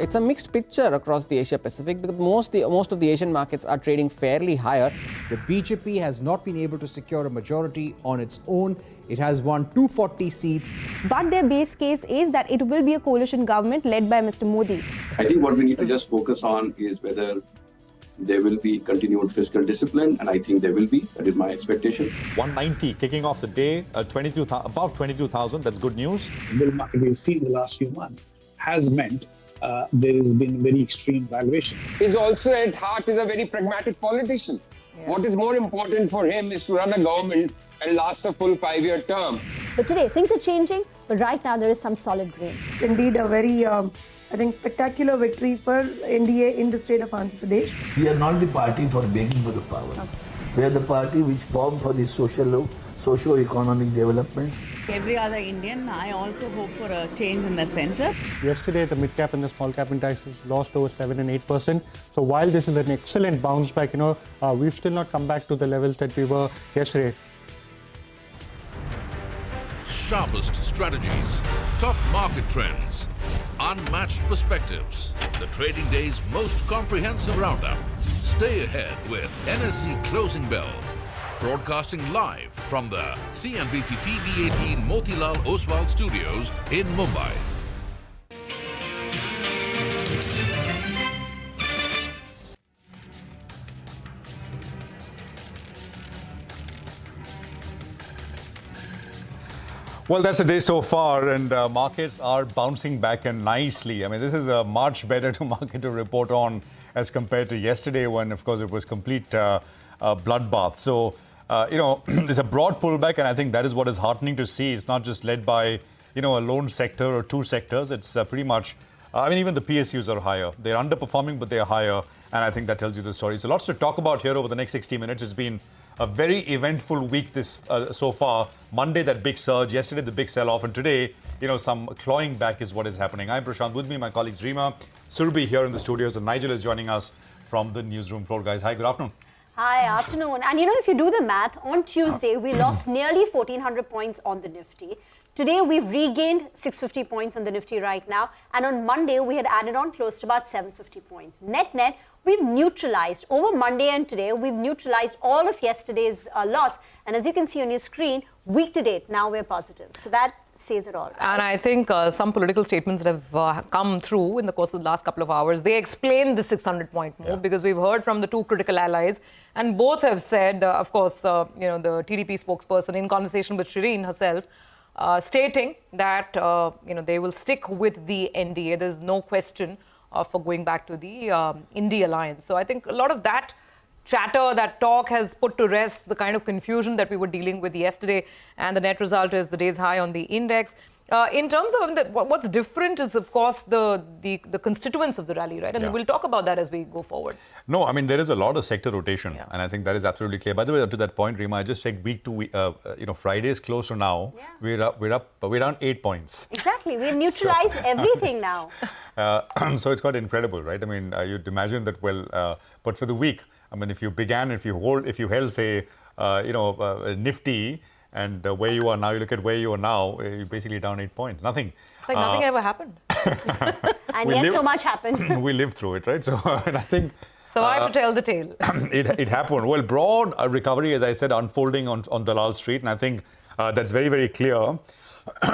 It's a mixed picture across the Asia Pacific because most of the Asian markets are trading fairly higher. The BJP has not been able to secure a majority on its own. It has won 240 seats. But their base case is that it will be a coalition government led by Mr. Modi. I think what we need to just focus on is whether there will be continued fiscal discipline, and I think there will be. That is my expectation. 190 kicking off the day, above 22,000. That's good news. The bull market we've seen in the last few months has meant there has been very extreme valuation. He's also at heart is a very pragmatic politician. Yeah. What is more important for him is to run a government and last a full 5-year term. But today, things are changing, but right now there is some solid grain. Indeed, a very, I think, spectacular victory for NDA in the state of Andhra Pradesh. We are not the party for begging for the power. Okay. We are the party which formed for the socio-economic development. Every other Indian, I also hope for a change in the centre. Yesterday, the mid-cap and the small-cap indexes lost over 7 and 8%. So while this is an excellent bounce back, we've still not come back to the levels that we were yesterday. Sharpest strategies, top market trends, unmatched perspectives. The trading day's most comprehensive roundup. Stay ahead with NSE Closing Bell. Broadcasting live from the CNBC-TV18 Motilal Oswal studios in Mumbai. Well, that's the day so far, and markets are bouncing back and nicely. I mean, this is a much better market to report on as compared to yesterday when, of course, it was complete bloodbath. So, there's a broad pullback, and I think that is what is heartening to see. It's not just led by, a lone sector or two sectors. It's pretty much, even the PSUs are higher. They're underperforming, but they're higher, and I think that tells you the story. So lots to talk about here over the next 60 minutes. It's been a very eventful week so far. Monday, that big surge. Yesterday, the big sell-off. And today, some clawing back is what is happening. I'm Prashant. With me, my colleagues Reema, Surabhi here in the studios, and Nigel is joining us from the newsroom floor. Guys, hi, good afternoon. Hi, afternoon. And if you do the math, on Tuesday, we lost nearly 1,400 points on the Nifty. Today, we've regained 650 points on the Nifty right now. And on Monday, we had added on close to about 750 points. Net, we've neutralized, over Monday and today, we've neutralized all of yesterday's loss. And as you can see on your screen, week to date, now we're positive. So that says it all. And I think some political statements that have come through in the course of the last couple of hours, they explain the 600-point move because we've heard from the two critical allies. And both have said, of course, the TDP spokesperson in conversation with Shireen herself, stating that, they will stick with the NDA. There's no question for going back to the India alliance. So I think a lot of that chatter, that talk has put to rest the kind of confusion that we were dealing with yesterday. And the net result is the day's high on the index. In terms of what's different is, of course, the constituents of the rally, right? And we'll talk about that as we go forward. No, I mean, there is a lot of sector rotation, and I think that is absolutely clear. By the way, to that point, Reema, I just checked week to week, Friday's close to now. Yeah. We're down 8 points. Exactly. We've neutralized everything now. So it's quite incredible, right? I mean, you'd imagine that, but for the week, I mean, if you held, say, Nifty, and where you are now, you look at where you are now, you're basically down 8 points. Nothing. It's like nothing ever happened. And yet so much happened. We lived through it, right? So, and I think... So I have to tell the tale. It happened. Well, broad recovery, as I said, unfolding on Dalal Street. And I think that's very, very clear.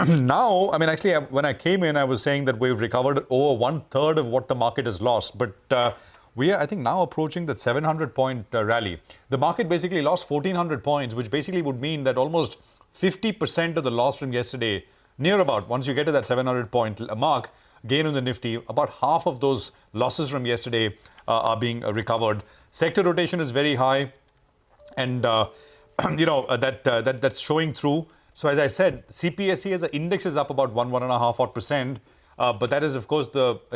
Now, I mean, actually, when I came in, I was saying that we've recovered over 1/3 of what the market has lost. But we are, I think, now approaching that 700-point rally. The market basically lost 1,400 points, which basically would mean that almost 50% of the loss from yesterday, near about, once you get to that 700-point mark, gain on the Nifty, about half of those losses from yesterday are being recovered. Sector rotation is very high, and, that's showing through. So, as I said, CPSE as an index is up about 1.5%. But that is, of course,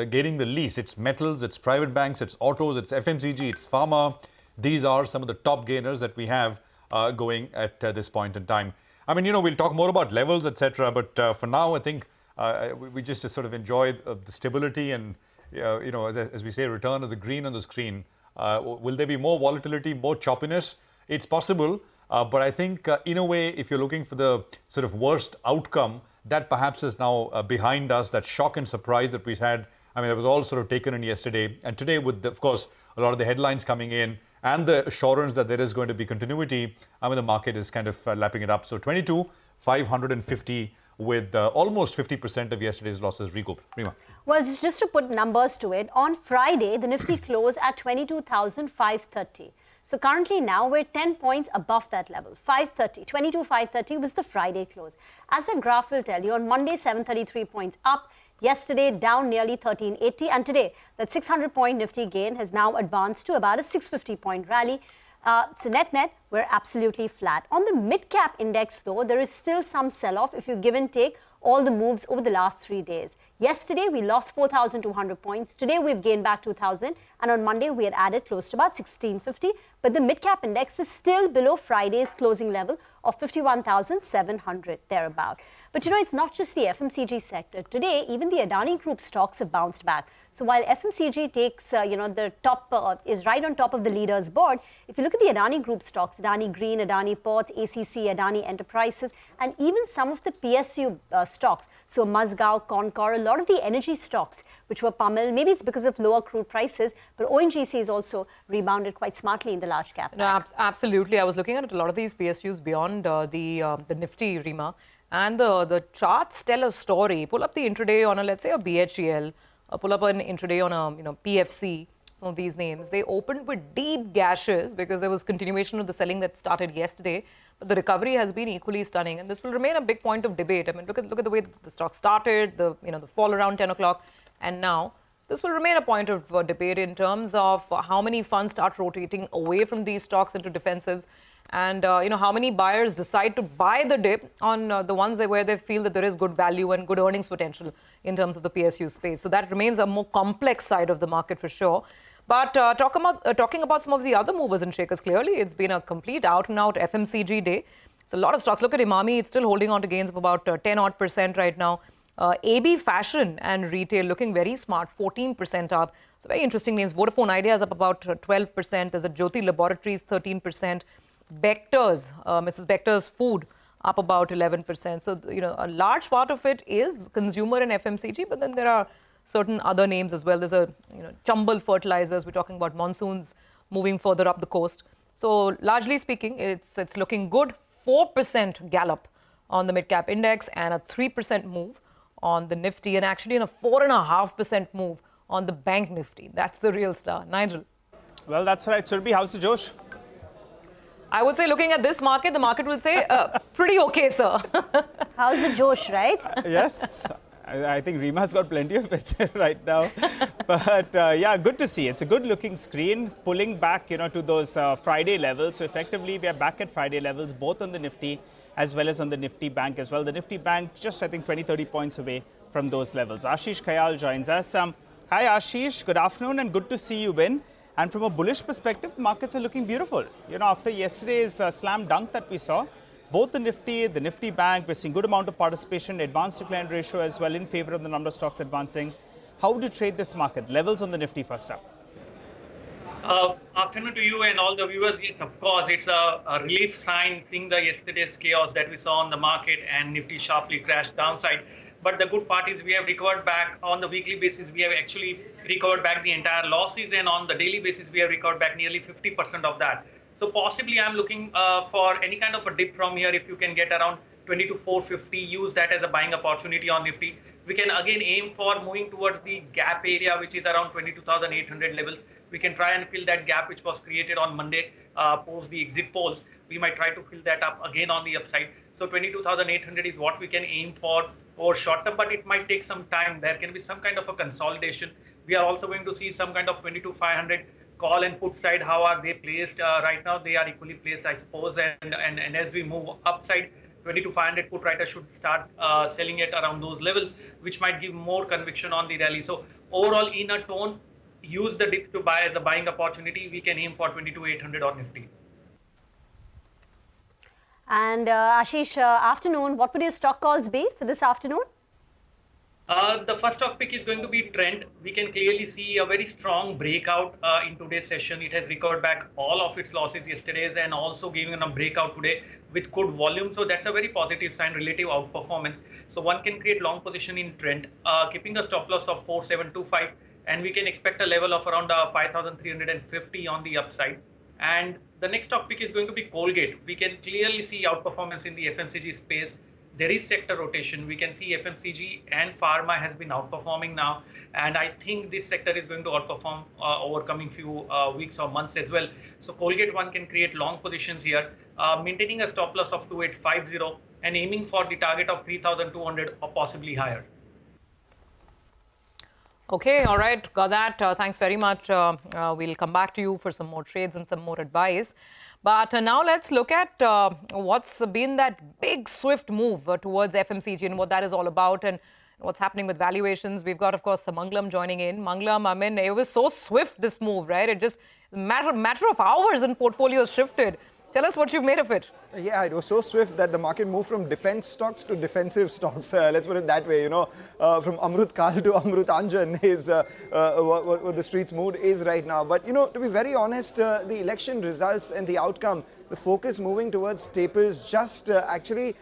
gaining the least. It's metals, it's private banks, it's autos, it's FMCG, it's pharma. These are some of the top gainers that we have going at this point in time. I mean, we'll talk more about levels, etc. But for now, I think we just sort of enjoy the stability and, as we say, return of the green on the screen. Will there be more volatility, more choppiness? It's possible. But I think, in a way, if you're looking for the sort of worst outcome, that perhaps is now behind us, that shock and surprise that we had I mean, that was all sort of taken in yesterday. And today, with, of course, a lot of the headlines coming in and the assurance that there is going to be continuity, I mean, the market is kind of lapping it up. So 22,550 with almost 50% of yesterday's losses recouped. Rima. Well, just to put numbers to it, on Friday, the Nifty closed at 22,530. So currently now we're 10 points above that level. 22,530 was the Friday close. As the graph will tell you, on Monday, 733 points up. Yesterday, down nearly 1,380. And today, that 600-point Nifty gain has now advanced to about a 650-point rally. So net, we're absolutely flat. On the mid-cap index, though, there is still some sell-off if you give and take all the moves over the last 3 days. Yesterday, we lost 4,200 points. Today, we've gained back 2,000. And on Monday, we had added close to about 1,650. But the mid-cap index is still below Friday's closing level of 51,700, thereabout. But, it's not just the FMCG sector. Today, even the Adani Group stocks have bounced back. So while FMCG takes, the top, is right on top of the leaders board, if you look at the Adani Group stocks, Adani Green, Adani Ports, ACC, Adani Enterprises, and even some of the PSU stocks, so Mazgaon, Concor, a lot of the energy stocks, which were pummeled, maybe it's because of lower crude prices, but ONGC has also rebounded quite smartly in the large cap. No, absolutely. I was looking at a lot of these PSUs beyond the Nifty, Rima. And the charts tell a story. Pull up the intraday on let's say a BHEL, pull up an intraday on a PFC, some of these names. They opened with deep gashes because there was continuation of the selling that started yesterday. But the recovery has been equally stunning, and this will remain a big point of debate. I mean, look at the way the stock started, the fall around 10 o'clock, and now. This will remain a point of debate in terms of how many funds start rotating away from these stocks into defensives, and how many buyers decide to buy the dip on the ones where they feel that there is good value and good earnings potential in terms of the PSU space. So that remains a more complex side of the market for sure. But talking about some of the other movers and shakers, clearly it's been a complete out-and-out FMCG day. So a lot of stocks. Look at Imami; it's still holding on to gains of about 10% right now. AB Fashion and Retail looking very smart, 14% up. So very interesting names. Vodafone Idea is up about 12%. There's a Jyoti Laboratories, 13%. Bector's, Mrs. Bector's Food, up about 11%. So, a large part of it is consumer and FMCG, but then there are certain other names as well. There's a, Chambal Fertilizers. We're talking about monsoons moving further up the coast. So, largely speaking, it's looking good. 4% gallop on the mid-cap index and a 3% move on the Nifty, and actually in a 4.5% move on the Bank Nifty. That's the real star. Nigel. Well, that's right. Surabhi, how's the Josh? I would say, looking at this market, the market will say, pretty okay, sir. How's the Josh, right? Yes. I think Rima's got plenty of it right now. But yeah, good to see. It's a good looking screen pulling back, to those Friday levels. So effectively, we are back at Friday levels, both on the Nifty as well as on the Nifty Bank as well. The Nifty Bank just, I think, 20-30 points away from those levels. Ashish Kayal joins us. Hi, Ashish. Good afternoon and good to see you win. And from a bullish perspective, the markets are looking beautiful. After yesterday's slam dunk that we saw, both the Nifty Bank, we're seeing good amount of participation, advanced decline ratio as well in favor of the number of stocks advancing. How would you trade this market? Levels on the Nifty first up. Afternoon to you and all the viewers. Yes, of course, it's a relief sign seeing the yesterday's chaos that we saw on the market and Nifty sharply crashed downside. But the good part is we have recovered back on the weekly basis. We have actually recovered back the entire losses, and on the daily basis, we have recovered back nearly 50% of that. So possibly I'm looking for any kind of a dip from here. If you can get around 22,450, use that as a buying opportunity on Nifty. We can again aim for moving towards the gap area, which is around 22,800 levels. We can try and fill that gap which was created on Monday post the exit polls. We might try to fill that up again on the upside. So 22,800 is what we can aim for over short term, but it might take some time. There can be some kind of a consolidation. We are also going to see some kind of 22,500 call and put side. How are they placed right now? They are equally placed, I suppose. And as we move upside, 22,500 put writer should start selling it around those levels, which might give more conviction on the rally. So overall, in a tone, use the dip to buy as a buying opportunity. We can aim for 22,800 on Nifty. And Ashish, afternoon, what would your stock calls be for this afternoon? The first stock pick is going to be Trent. We can clearly see a very strong breakout in today's session. It has recovered back all of its losses yesterday's and also giving a breakout today with good volume. So that's a very positive sign, relative outperformance. So one can create long position in Trent, keeping a stop loss of 4725, and we can expect a level of around 5,350 on the upside. And the next stock pick is going to be Colgate. We can clearly see outperformance in the FMCG space. There is sector rotation. We can see FMCG and pharma has been outperforming now, and I think this sector is going to outperform over coming few weeks or months as well. So Colgate one can create long positions here, maintaining a stop loss of 2850 and aiming for the target of 3,200 or possibly higher. Okay, all right, got that. Thanks very much. We'll come back to you for some more trades and some more advice. But now let's look at what's been that big swift move towards FMCG and what that is all about and what's happening with valuations. We've got, of course, Mangalam joining in. Mangalam, I mean, it was so swift, this move, right? It just matter of hours and portfolios shifted. Tell us what you've made of it. Yeah, it was so swift that the market moved from defense stocks to defensive stocks. Let's put it that way, from Amrut Kal to Amrut Anjan is what the streets mood is right now. But, to be very honest, the election results and the outcome, the focus moving towards staples just actually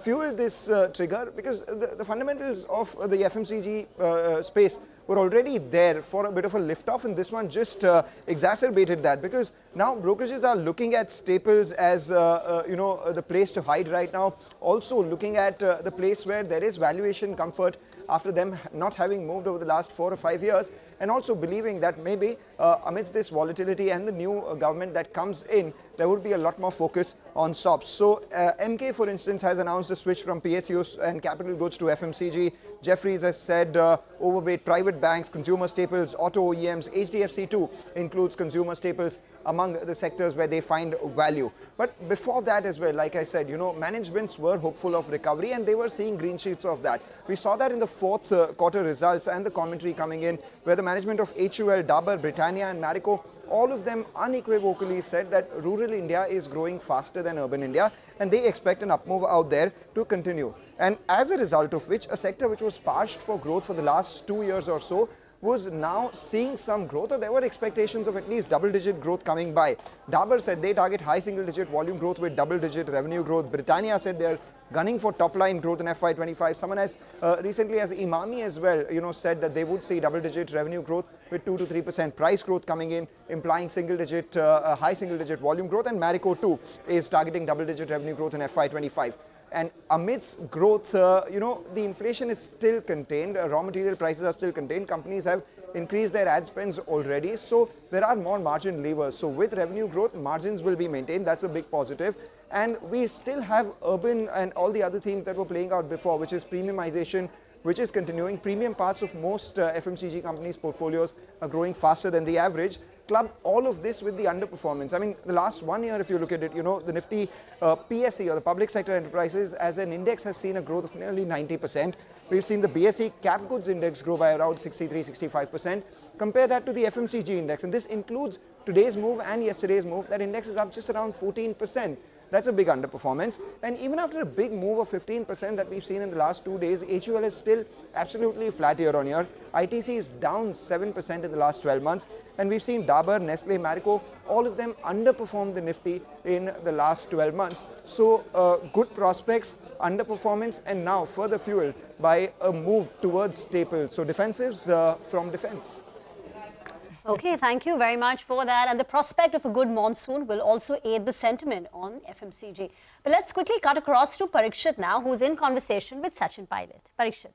fueled this trigger, because the fundamentals of the FMCG space were already there for a bit of a lift-off, and this one just exacerbated that, because now brokerages are looking at staples as the place to hide right now, also looking at the place where there is valuation comfort after them not having moved over the last 4 or 5 years, and also believing that maybe amidst this volatility and the new government that comes in, there would be a lot more focus on SOPs. So MK, for instance, has announced a switch from PSUs and capital goods to FMCG. Jeffries has said overweight private banks, consumer staples, auto OEMs. HDFC too includes consumer staples among the sectors where they find value. But before that as well, like I said, managements were hopeful of recovery and they were seeing green shoots of that. We saw that in the fourth quarter results and the commentary coming in, where the management of HUL, Dabur, Britannia and Marico, all of them unequivocally said that rural India is growing faster than urban India, and they expect an up move out there to continue. And as a result of which, a sector which was parched for growth for the last 2 years or so was now seeing some growth, or there were expectations of at least double-digit growth coming by. Dabur said they target high single-digit volume growth with double-digit revenue growth. Britannia said they're gunning for top-line growth in FY25. Someone as recently as Imami as well, said that they would see double-digit revenue growth with 2 to 3% price growth coming in, implying high single-digit volume growth. And Marico too is targeting double-digit revenue growth in FY25. And amidst growth, the inflation is still contained, raw material prices are still contained, companies have increased their ad spends already, so there are more margin levers. So with revenue growth, margins will be maintained, that's a big positive. And we still have urban and all the other themes that were playing out before, which is premiumization, which is continuing. Premium parts of most FMCG companies' portfolios are growing faster than the average. Club all of this with the underperformance. I mean, the last 1 year, if you look at it, the Nifty PSE, or the public sector enterprises, as an index has seen a growth of nearly 90%. We've seen the BSE cap goods index grow by around 63-65%. Compare that to the FMCG index, and this includes today's move and yesterday's move. That index is up just around 14%. That's a big underperformance. And even after a big move of 15% that we've seen in the last 2 days, HUL is still absolutely flat year on year. ITC is down 7% in the last 12 months. And we've seen Dabur, Nestle, Marico, all of them underperformed the Nifty in the last 12 months. So good prospects, underperformance, and now further fueled by a move towards staples. So defensives from defense. Okay, thank you very much for that. And the prospect of a good monsoon will also aid the sentiment on FMCG. But let's quickly cut across to Parikshit now, who's in conversation with Sachin Pilot. Parikshit.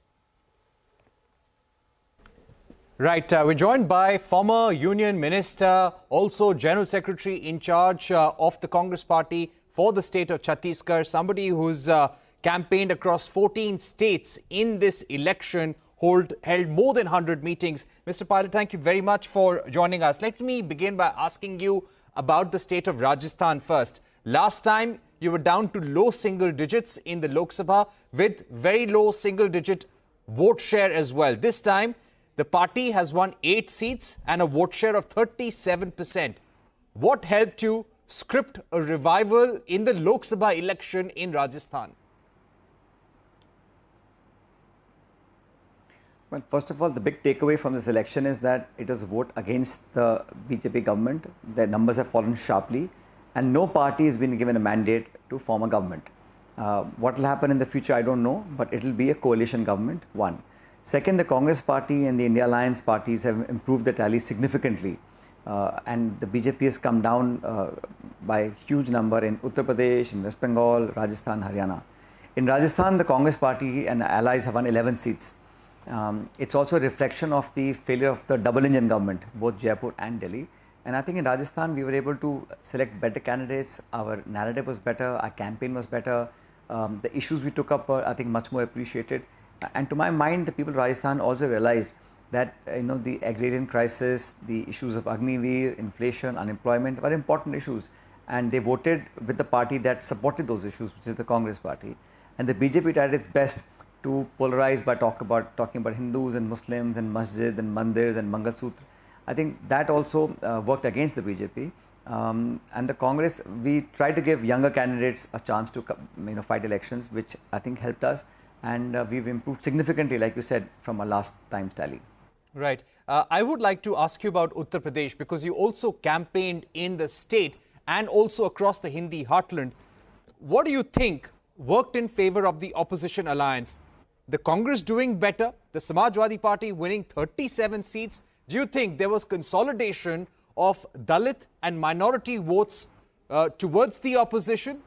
Right, we're joined by former Union Minister, also General Secretary in charge of the Congress Party for the state of Chhattisgarh, somebody who's campaigned across 14 states in this election, held more than 100 meetings. Mr. Pilot, thank you very much for joining us. Let me begin by asking you about the state of Rajasthan first. Last time, you were down to low single digits in the Lok Sabha with very low single digit vote share as well. This time, the party has won 8 seats and a vote share of 37%. What helped you script a revival in the Lok Sabha election in Rajasthan? Well, first of all, the big takeaway from this election is that it was a vote against the BJP government. Their numbers have fallen sharply, and no party has been given a mandate to form a government. What will happen in the future, I don't know, but it will be a coalition government, one. Second, the Congress party and the India Alliance parties have improved the tally significantly. And the BJP has come down by a huge number in Uttar Pradesh, in West Bengal, Rajasthan, Haryana. In Rajasthan, the Congress party and allies have won 11 seats. It's also a reflection of the failure of the double engine government, both Jaipur and Delhi. And I think in Rajasthan, we were able to select better candidates. Our narrative was better, our campaign was better. The issues we took up were, I think, much more appreciated. And to my mind, the people of Rajasthan also realized that the agrarian crisis, the issues of Agniveer, inflation, unemployment were important issues, and they voted with the party that supported those issues, which is the Congress party. And the BJP tried its best to polarize by talking about Hindus and Muslims and masjid and mandirs and Mangal Sutra. I think that also worked against the BJP. And the Congress, we tried to give younger candidates a chance to fight elections, which I think helped us. And we've improved significantly, like you said, from our last time's tally. Right. I would like to ask you about Uttar Pradesh, because you also campaigned in the state and also across the Hindi heartland. What do you think worked in favor of the opposition alliance? The Congress doing better, the Samajwadi Party winning 37 seats. Do you think there was consolidation of Dalit and minority votes towards the opposition?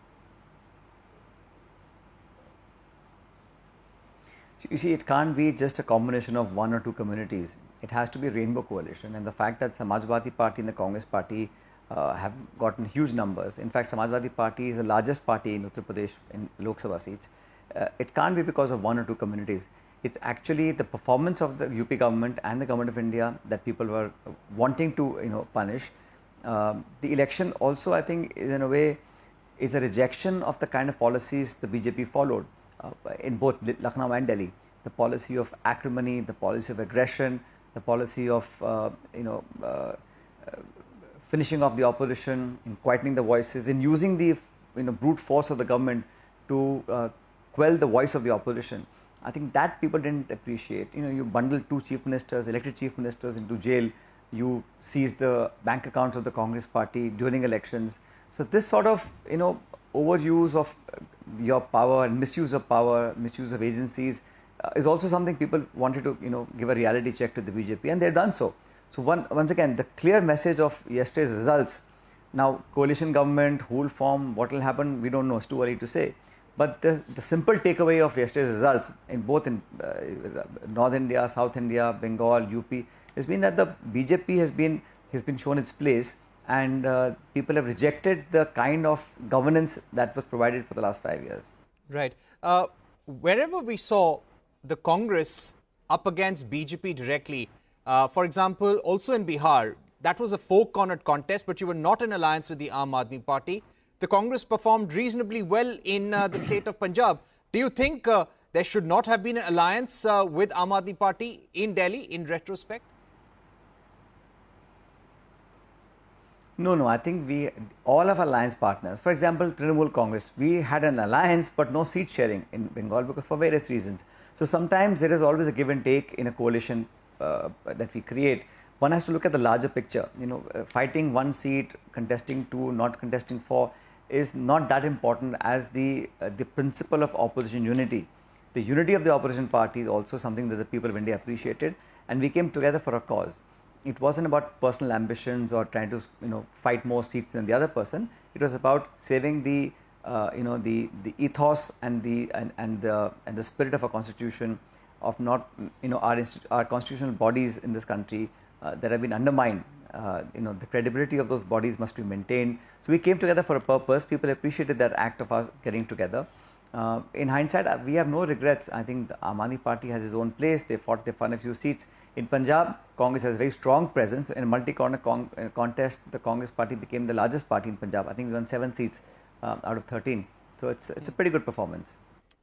You see, it can't be just a combination of one or two communities. It has to be a rainbow coalition. And the fact that Samajwadi Party and the Congress Party have gotten huge numbers. In fact, Samajwadi Party is the largest party in Uttar Pradesh in Lok Sabha seats. It can't be because of one or two communities. It's actually the performance of the UP government and the government of India that people were wanting to punish. The election also, I think, in a way, is a rejection of the kind of policies the BJP followed. In both Lucknow and Delhi, the policy of acrimony, the policy of aggression, the policy of finishing off the opposition, in quietening the voices, in using the brute force of the government to quell the voice of the opposition. I think that people didn't appreciate. You bundle two chief ministers, elected chief ministers, into jail. You seize the bank accounts of the Congress party during elections. So this sort of overuse of your power and misuse of agencies is also something people wanted to give a reality check to the BJP, and they've done so. So once again, the clear message of yesterday's results. Now, coalition government, who will form, what will happen, we don't know. It's too early to say. But the simple takeaway of yesterday's results in both North India, South India, Bengal, UP has been that the BJP has been shown its place. And people have rejected the kind of governance that was provided for the last 5 years. Right. Wherever we saw the Congress up against BJP directly, for example, also in Bihar, that was a four-cornered contest, but you were not in alliance with the Aam Aadmi Party. The Congress performed reasonably well in the state of Punjab. Do you think there should not have been an alliance with Aam Aadmi Party in Delhi in retrospect? No, I think all of our alliance partners, for example, Trinamool Congress, we had an alliance but no seat sharing in Bengal because for various reasons. So sometimes there is always a give and take in a coalition that we create. One has to look at the larger picture. Fighting one seat, contesting two, not contesting four is not that important as the principle of opposition unity. The unity of the opposition party is also something that the people of India appreciated, and we came together for a cause. It wasn't about personal ambitions or trying to fight more seats than the other person. It was about saving the ethos and the spirit of our constitution, of not our constitutional bodies in this country that have been undermined. The credibility of those bodies must be maintained. So we came together for a purpose. People appreciated that act of us getting together. In hindsight, we have no regrets. I think the Aam Aadmi Party has its own place. They won a few seats. In Punjab, Congress has a very strong presence. In a multi-corner contest, the Congress party became the largest party in Punjab. I think we won 7 seats out of 13. So it's a pretty good performance.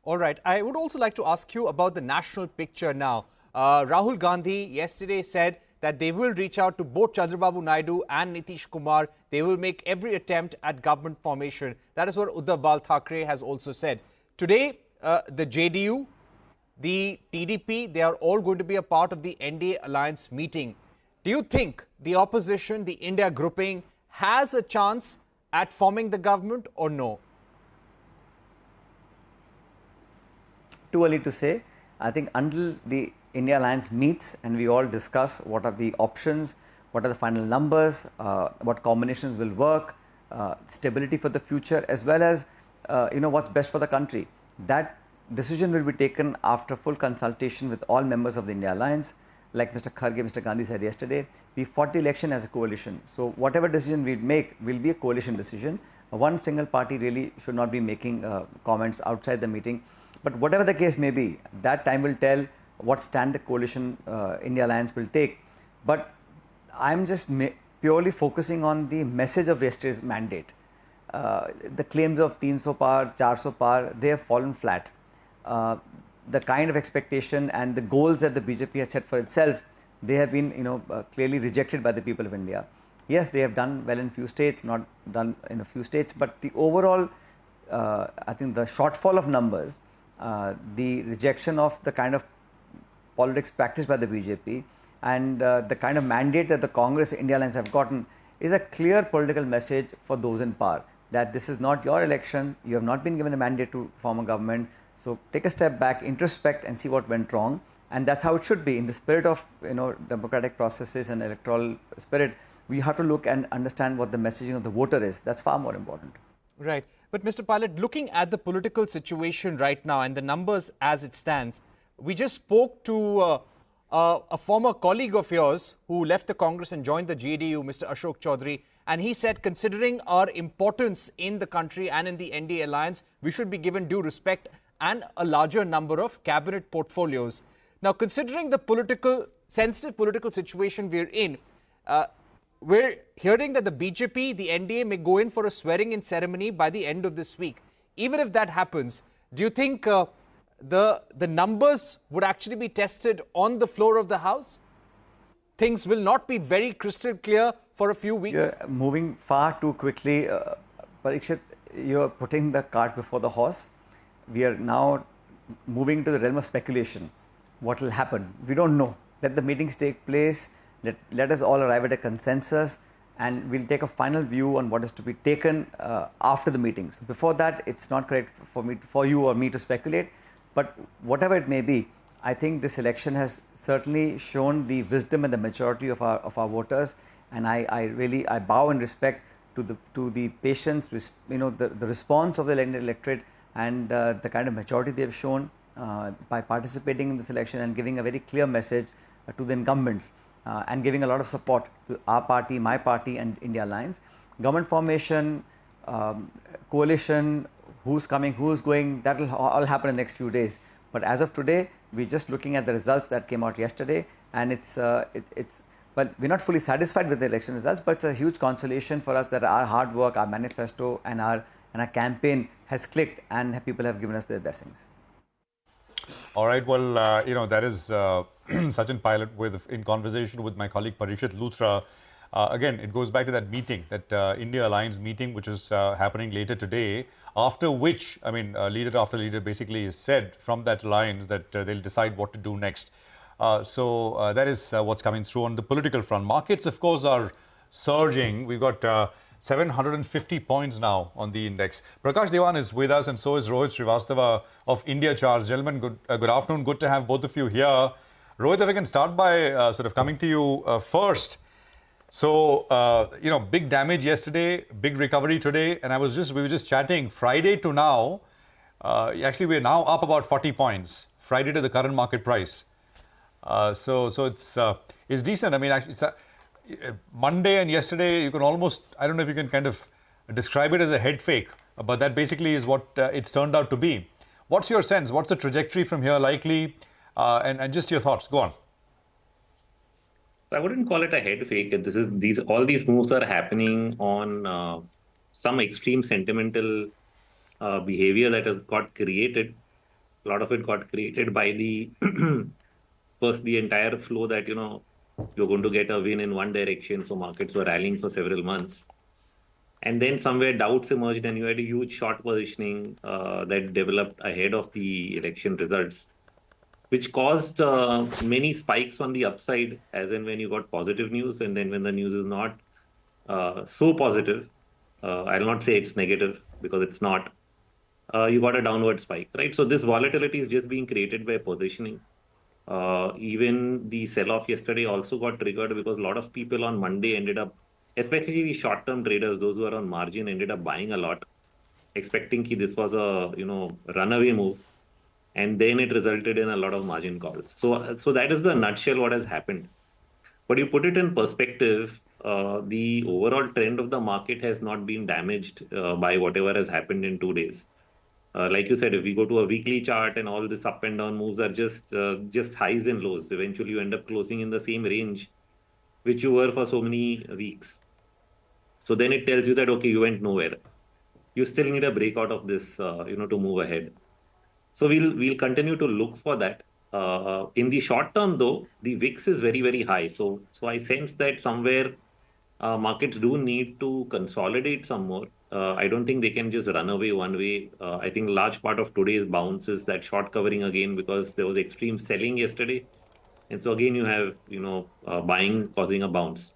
All right. I would also like to ask you about the national picture now. Rahul Gandhi yesterday said that they will reach out to both Chandrababu Naidu and Nitish Kumar. They will make every attempt at government formation. That is what Uddhav Bal Thackeray has also said. Today, the JDU, the TDP, they are all going to be a part of the NDA alliance meeting. Do you think the opposition, the India grouping, has a chance at forming the government or no? Too early to say. I think until the India Alliance meets and we all discuss what are the options, what are the final numbers, what combinations will work, stability for the future, as well as what's best for the country. That decision will be taken after full consultation with all members of the India Alliance. Like Mr. Kharge, Mr. Gandhi said yesterday, we fought the election as a coalition. So whatever decision we make will be a coalition decision. One single party really should not be making comments outside the meeting. But whatever the case may be, that time will tell what stand the coalition India Alliance will take. But I'm just purely focusing on the message of yesterday's mandate. The claims of 300 par, 400 par, they have fallen flat. The kind of expectation and the goals that the BJP has set for itself, they have been clearly rejected by the people of India. Yes, they have done well in few states, not done in a few states, but the overall, I think the shortfall of numbers, the rejection of the kind of politics practiced by the BJP and the kind of mandate that the Congress India Alliance have gotten is a clear political message for those in power that this is not your election, you have not been given a mandate to form a government, so take a step back, introspect and see what went wrong, and that's how it should be in the spirit of democratic processes and electoral spirit. We have to look and understand what the messaging of the voter is. That's far more important. Right. But Mr. Pilot, looking at the political situation right now and the numbers as it stands, we just spoke to a former colleague of yours who left the Congress and joined the JDU, Mr. Ashok Chaudhary, and he said, considering our importance in the country and in the NDA alliance, we should be given due respect and a larger number of cabinet portfolios. Now, considering the sensitive political situation we're in, we're hearing that the BJP, the NDA may go in for a swearing-in ceremony by the end of this week. Even if that happens, do you think the numbers would actually be tested on the floor of the House? Things will not be very crystal clear for a few weeks? You're moving far too quickly. Parikshit, you're putting the cart before the horse. We are now moving to the realm of speculation. What will happen? We don't know. Let the meetings take place. Let us all arrive at a consensus and we'll take a final view on what is to be taken after the meetings. Before that, it's not correct for you or me to speculate. But whatever it may be, I think this election has certainly shown the wisdom and the maturity of our voters, and I bow in respect to the patience, the response of the electorate and the kind of maturity they have shown by participating in this election and giving a very clear message to the incumbents and giving a lot of support to our party, my party and India Alliance. Government formation, coalition, who's coming, who's going, that will all happen in the next few days. But as of today, we're just looking at the results that came out yesterday, and well, we're not fully satisfied with the election results, but it's a huge consolation for us that our hard work, our manifesto and our campaign has clicked and people have given us their blessings. All right, well, that is Sachin Pilot in conversation with my colleague Parikshit Luthra. Again, it goes back to that meeting, that India Alliance meeting, which is happening later today, after which, leader after leader basically said from that alliance that they'll decide what to do next. So that is what's coming through on the political front. Markets, of course, are surging. We've got 750 points now on the index. Prakash Dewan is with us, and so is Rohit Srivastava of India Charts. Gentlemen, good afternoon. Good to have both of you here. Rohit, if I can start by sort of coming to you first. So, big damage yesterday, big recovery today, and we were just chatting. Friday to now, actually we're now up about 40 points. Friday to the current market price. So it's decent. Actually, it's Monday and yesterday, you can almost, I don't know if you can kind of describe it as a head fake, but that basically is what it's turned out to be. What's your sense? What's the trajectory from here likely? And just your thoughts. Go on. I wouldn't call it a head fake. All these moves are happening on some extreme sentimental behavior that has got created. A lot of it got created by the entire flow that, you're going to get a win in one direction. So markets were rallying for several months. And then somewhere doubts emerged and you had a huge short positioning that developed ahead of the election results. which caused many spikes on the upside, as in when you got positive news, and then when the news is not so positive, I'll not say it's negative because it's not, you got a downward spike, right? So this volatility is just being created by positioning. Even the sell-off yesterday also got triggered because a lot of people on Monday ended up, especially the short-term traders, those who are on margin, ended up buying a lot, expecting that this was a runaway move, and then it resulted in a lot of margin calls. So that is the nutshell what has happened. But you put it in perspective, the overall trend of the market has not been damaged by whatever has happened in 2 days. Like you said, if we go to a weekly chart and all this up and down moves are just highs and lows, eventually you end up closing in the same range which you were for so many weeks. So then it tells you that, okay, you went nowhere. You still need a breakout of this, to move ahead. So we'll continue to look for that. In the short term, though, the VIX is very, very high. So I sense that somewhere markets do need to consolidate some more. I don't think they can just run away one way. I think a large part of today's bounce is that short covering again because there was extreme selling yesterday. And so again, you have, buying causing a bounce.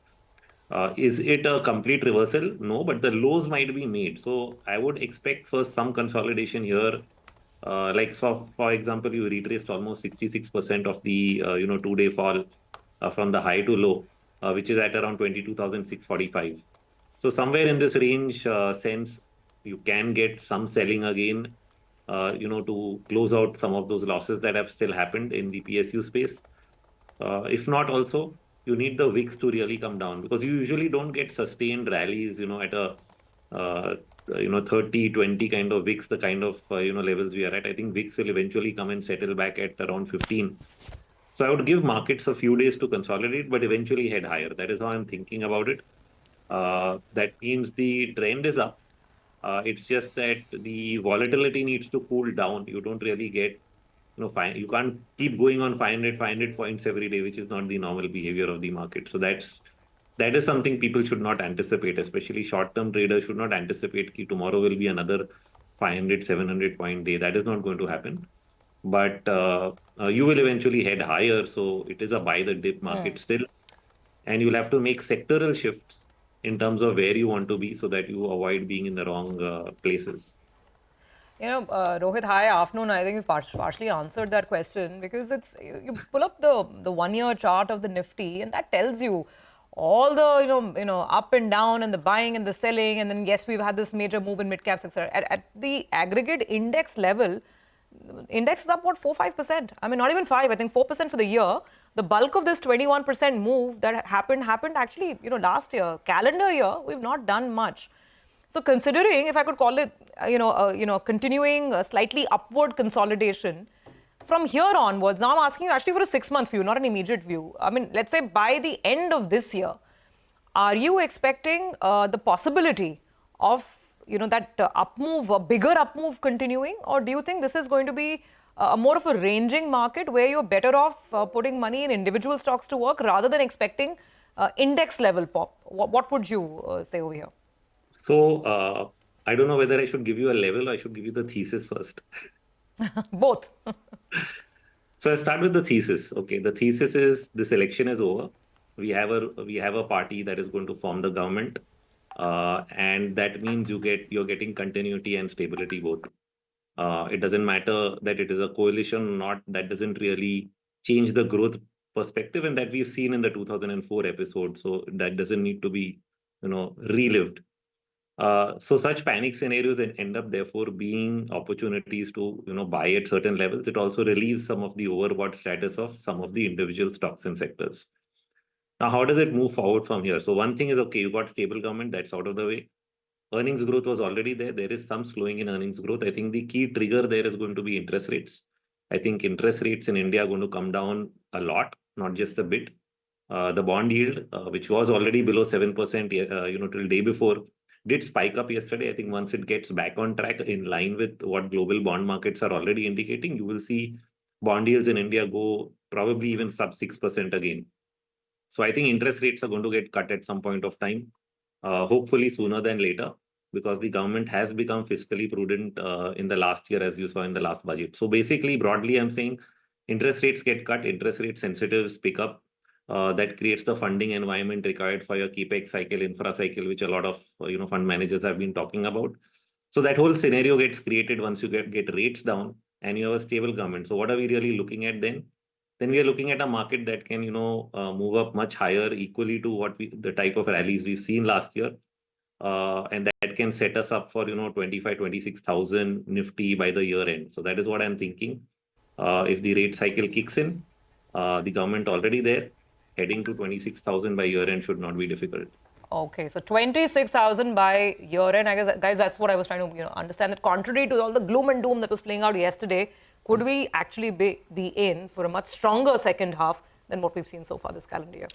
Is it a complete reversal? No, but the lows might be made. So I would expect first some consolidation here. For example, you retraced almost 66% of the 2-day fall from the high to low, which is at around 22,645. So somewhere in this range, sense you can get some selling again, to close out some of those losses that have still happened in the PSU space. If not, also you need the VIX to really come down because you usually don't get sustained rallies, at a 30, 20 kind of VIX, the kind of levels we are at. I think VIX will eventually come and settle back at around 15. So I would give markets a few days to consolidate, but eventually head higher. That is how I'm thinking about it. That means the trend is up. It's just that the volatility needs to cool down. You don't really get, you can't keep going on 500 points every day, which is not the normal behavior of the market. So that is something people should not anticipate, especially short-term traders should not anticipate that tomorrow will be another 500, 700 point day. That is not going to happen. But you will eventually head higher. So it is a buy the dip market still. And you'll have to make sectoral shifts in terms of where you want to be so that you avoid being in the wrong places. Rohit, hi, afternoon. I think you partially answered that question because you pull up the 1-year chart of the Nifty and that tells you all the up and down and the buying and the selling, and then yes, we've had this major move in mid caps, etc. At the aggregate index level, index is up 4-5%. I mean, not even 5. I think 4% for the year. The bulk of this 21% move that happened actually last year, calendar year. We've not done much. So considering, if I could call it, continuing a slightly upward consolidation from here onwards, now I'm asking you actually for a 6-month view, not an immediate view. I mean, let's say by the end of this year, are you expecting the possibility of, that up move, a bigger up move continuing? Or do you think this is going to be more of a ranging market where you're better off putting money in individual stocks to work rather than expecting index level pop? What would you say over here? So I don't know whether I should give you a level or I should give you the thesis first. Both. So I'll start with the thesis. Okay, the thesis is this election is over. We have a party that is going to form the government, and that means you're getting continuity and stability both. It doesn't matter that it is a coalition or not. That doesn't really change the growth perspective, and that we've seen in the 2004 episode. So that doesn't need to be relived. So such panic scenarios end up therefore being opportunities to buy at certain levels. It also relieves some of the overbought status of some of the individual stocks and sectors. Now, how does it move forward from here? So one thing is, okay, you got stable government, that's out of the way. Earnings growth was already there. There is some slowing in earnings growth. I think the key trigger there is going to be interest rates. I think interest rates in India are going to come down a lot, not just a bit. The bond yield, which was already below 7%, till day before, did spike up yesterday. I think once it gets back on track in line with what global bond markets are already indicating, you will see bond yields in India go probably even sub 6% again. So I think interest rates are going to get cut at some point of time, hopefully sooner than later, because the government has become fiscally prudent in the last year, as you saw in the last budget. So basically, broadly, I'm saying interest rates get cut, interest rate sensitives pick up. That creates the funding environment required for your capex cycle, infra cycle, which a lot of fund managers have been talking about. So that whole scenario gets created once you get rates down and you have a stable government. So what are we really looking at then? Then we are looking at a market that can move up much higher, equally to what the type of rallies we've seen last year. And that can set us up for 25,000-26,000 Nifty by the year end. So that is what I'm thinking. If the rate cycle kicks in, the government already there, heading to 26,000 by year end should not be difficult. Okay, so 26,000 by year end. I guess, guys, that's what I was trying to understand. That contrary to all the gloom and doom that was playing out yesterday, could we actually be in for a much stronger second half than what we've seen so far this calendar year?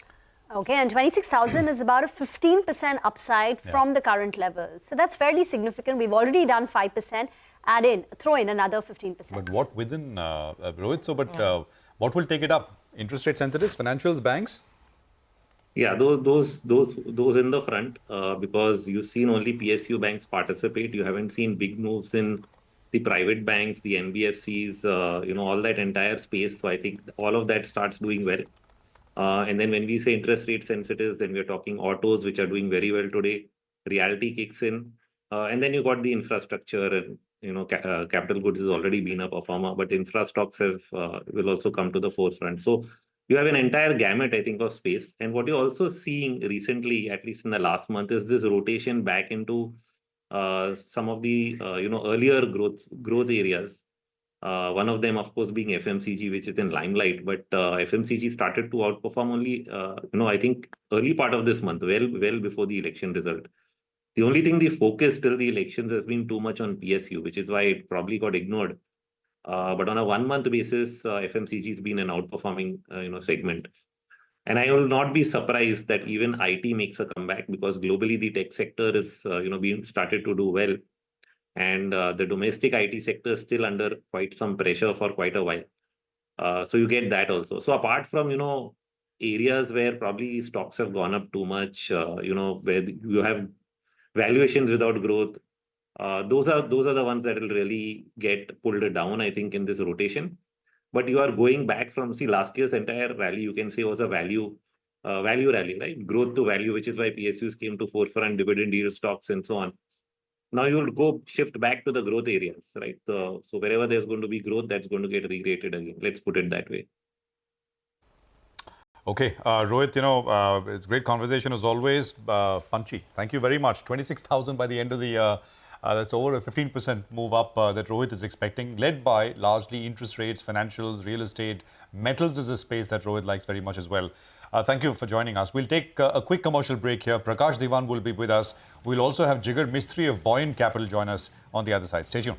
Okay, and 26,000 is about a 15% upside from the current levels. So that's fairly significant. We've already done 5%. Throw in another 15%. But what within, Rohit, what will take it up? Interest rate sensitives, financials, banks? Yeah, those in the front, because you've seen only PSU banks participate. You haven't seen big moves in the private banks, the NBFCs, all that entire space. So I think all of that starts doing well. And then when we say interest rate sensitives, then we're talking autos, which are doing very well today. Realty kicks in. And then you got the infrastructure and, capital goods has already been a performer, but infra stocks will also come to the forefront. So you have an entire gamut, I think, of space. And what you're also seeing recently, at least in the last month, is this rotation back into some of the, earlier growth areas. One of them, of course, being FMCG, which is in limelight. But FMCG started to outperform only, I think, early part of this month, well before the election result. The only thing the focus till the elections has been too much on PSU, which is why it probably got ignored. But on a 1 month basis, FMCG has been an outperforming, segment. And I will not be surprised that even IT makes a comeback, because globally the tech sector is, being started to do well. And the domestic IT sector is still under quite some pressure for quite a while. So you get that also. So apart from, areas where probably stocks have gone up too much, where you have valuations without growth, those are the ones that will really get pulled down, I think, in this rotation. But you are going back from, last year's entire rally, you can say, was a value rally, right? Growth to value, which is why PSUs came to forefront, dividend yield stocks and so on. Now you will go shift back to the growth areas, right? So wherever there's going to be growth, that's going to get re-rated again. Let's put it that way. Okay, Rohit, it's great conversation as always. Punchy, thank you very much. 26,000 by the end of the year. That's over a 15% move up that Rohit is expecting, led by largely interest rates, financials, real estate. Metals is a space that Rohit likes very much as well. Thank you for joining us. We'll take a quick commercial break here. Prakash Diwan will be with us. We'll also have Jigar Mistry of Buoyant Capital join us on the other side. Stay tuned.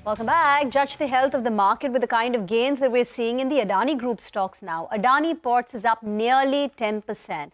Welcome back. Judge the health of the market with the kind of gains that we're seeing in the Adani Group stocks now. Adani Ports is up nearly 10%.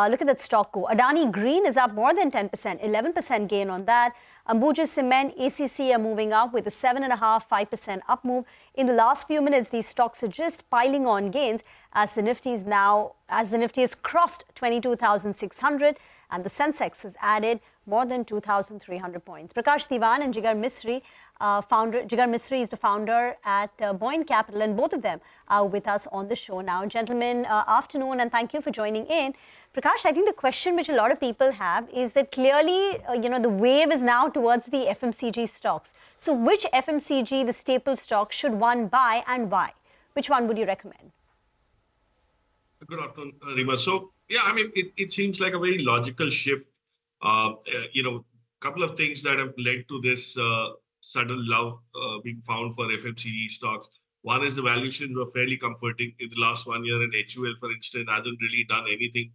Look at that stock go. Adani Green is up more than 10%, 11% gain on that. Ambuja Cement, ACC are moving up with a 7.5% up move. In the last few minutes, these stocks are just piling on gains as the Nifty has crossed 22,600 and the sensex has added more than 2,300 points. Prakash Diwan and Jigar Misri, Jigar Misri is the founder at Boyne Capital, and both of them are with us on the show now. Gentlemen, afternoon, and thank you for joining in. Prakash, I think the question which a lot of people have is that clearly, the wave is now towards the FMCG stocks. So which FMCG, the staple stock, should one buy and why? Which one would you recommend? Good afternoon, Rima. So, yeah, I mean, it seems like a very logical shift. Couple of things that have led to this sudden love being found for FMCG stocks. One is the valuations were fairly comforting in the last 1 year, and HUL, for instance, hasn't really done anything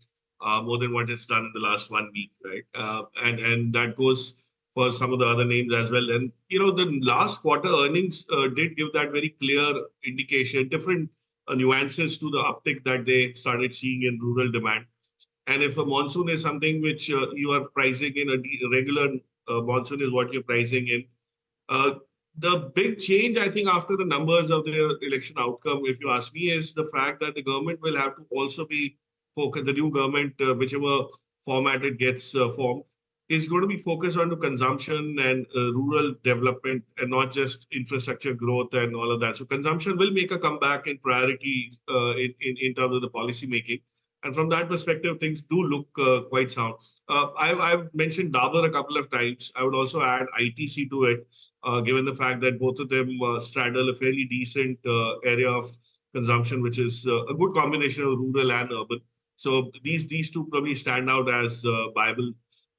more than what it's done in the last 1 week, right? And that goes for some of the other names as well. And, the last quarter earnings did give that very clear indication, different nuances to the uptick that they started seeing in rural demand. And if a monsoon is something which you are pricing in, a regular monsoon is what you're pricing in. The big change, I think, after the numbers of the election outcome, if you ask me, is the fact that the government will have to also be focused, the new government, whichever format it gets formed, is going to be focused on the consumption and rural development and not just infrastructure growth and all of that. So consumption will make a comeback in priority in terms of the policy making. And from that perspective, things do look quite sound. I've mentioned Dabur a couple of times. I would also add ITC to it, given the fact that both of them straddle a fairly decent area of consumption, which is a good combination of rural and urban. So these two probably stand out as viable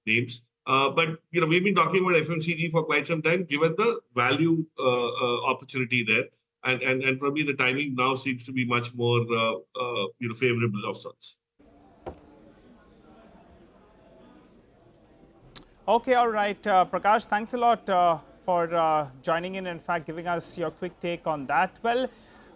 names. But we've been talking about FMCG for quite some time, given the value opportunity there. And probably the timing now seems to be much more favorable of sorts. Okay, all right. Prakash, thanks a lot for joining in fact, giving us your quick take on that. Well,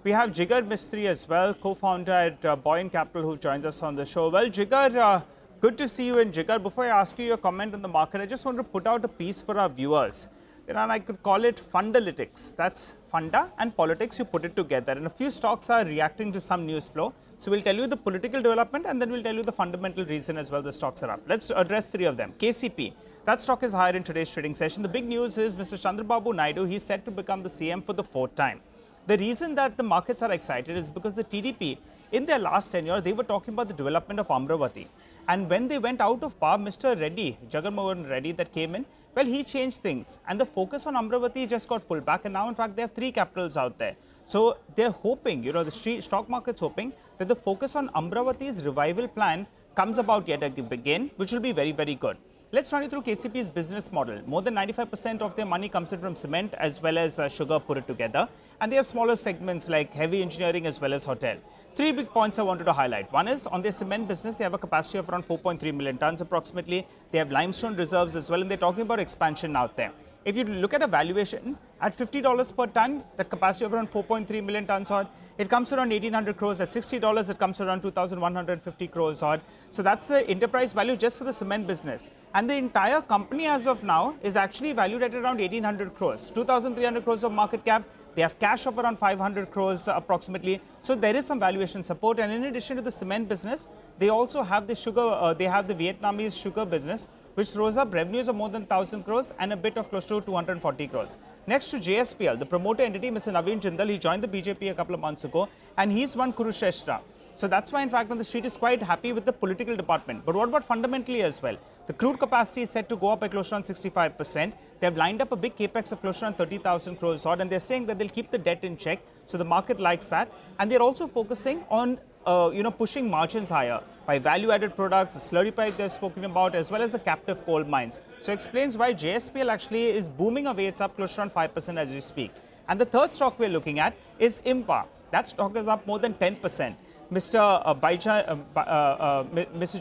we have Jigar Mistry as well, co-founder at Boyne Capital, who joins us on the show. Well, Jigar, good to see you. And Jigar, before I ask you your comment on the market, I just want to put out a piece for our viewers. And I could call it fundalytics. That's funda and politics, you put it together. And a few stocks are reacting to some news flow. So we'll tell you the political development and then we'll tell you the fundamental reason as well the stocks are up. Let's address three of them. KCP, that stock is higher in today's trading session. The big news is Mr. Chandrababu Naidu, he's set to become the CM for the 4th time. The reason that the markets are excited is because the TDP, in their last tenure, they were talking about the development of Amravati. And when they went out of power, Mr. Reddy, Jagannath Reddy that came in, well, he changed things. And the focus on Amravati just got pulled back. And now, in fact, they have 3 capitals out there. So they're hoping, the stock market's hoping that the focus on Amravati's revival plan comes about yet again, which will be very, very good. Let's run you through KCP's business model. More than 95% of their money comes in from cement as well as sugar put it together. And they have smaller segments like heavy engineering as well as hotel. 3 big points I wanted to highlight. One is on their cement business, they have a capacity of around 4.3 million tons approximately. They have limestone reserves as well, and they're talking about expansion out there. If you look at a valuation at $50 per ton, that capacity of around 4.3 million tons odd, it comes to around 1,800 crores. At $60, it comes to around 2,150 crores odd. So that's the enterprise value just for the cement business. And the entire company as of now is actually valued at around 1,800 crores, 2,300 crores of market cap. They have cash of around 500 crores approximately. So there is some valuation support. And in addition to the cement business, they also have the sugar, they have the Vietnamese sugar business, which throws up revenues of more than 1,000 crores and a bit of close to 240 crores. Next to JSPL, the promoter entity, Mr. Naveen Jindal, he joined the BJP a couple of months ago, and he's won Kurukshetra. So that's why, in fact, on the street is quite happy with the political department. But what about fundamentally as well? The crude capacity is set to go up by close to around 65%. They have lined up a big capex of close to around 30,000 crores odd, and they're saying that they'll keep the debt in check. So the market likes that. And they're also focusing on pushing margins higher by value-added products, the slurry pipe they've spoken about, as well as the captive coal mines. So explains why JSPL actually is booming away. It's up close to around 5% as we speak. And the third stock we're looking at is Impa. That stock is up more than 10%. Mr.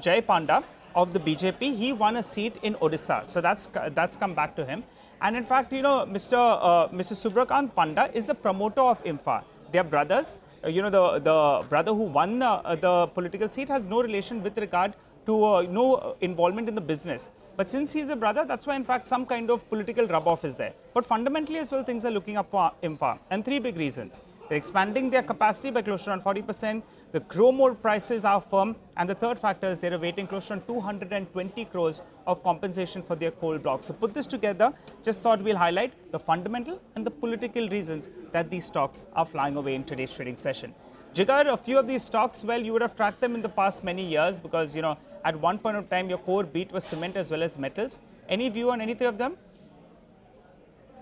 Jay Panda of the BJP, he won a seat in Odisha. So that's come back to him. And in fact, Mr. Subrakant Panda is the promoter of IMFA. They are brothers. The brother who won the political seat has no relation with regard to no involvement in the business. But since he's a brother, that's why in fact some kind of political rub-off is there. But fundamentally as well, things are looking up for IMFA. And three big reasons. They're expanding their capacity by close to around 40%. The chrome ore prices are firm. And the third factor is they're awaiting close to 220 crores of compensation for their coal blocks. So put this together, just thought we'll highlight the fundamental and the political reasons that these stocks are flying away in today's trading session. Jigar, a few of these stocks, well, you would have tracked them in the past many years because, at one point of time, your core beat was cement as well as metals. Any view on any three of them?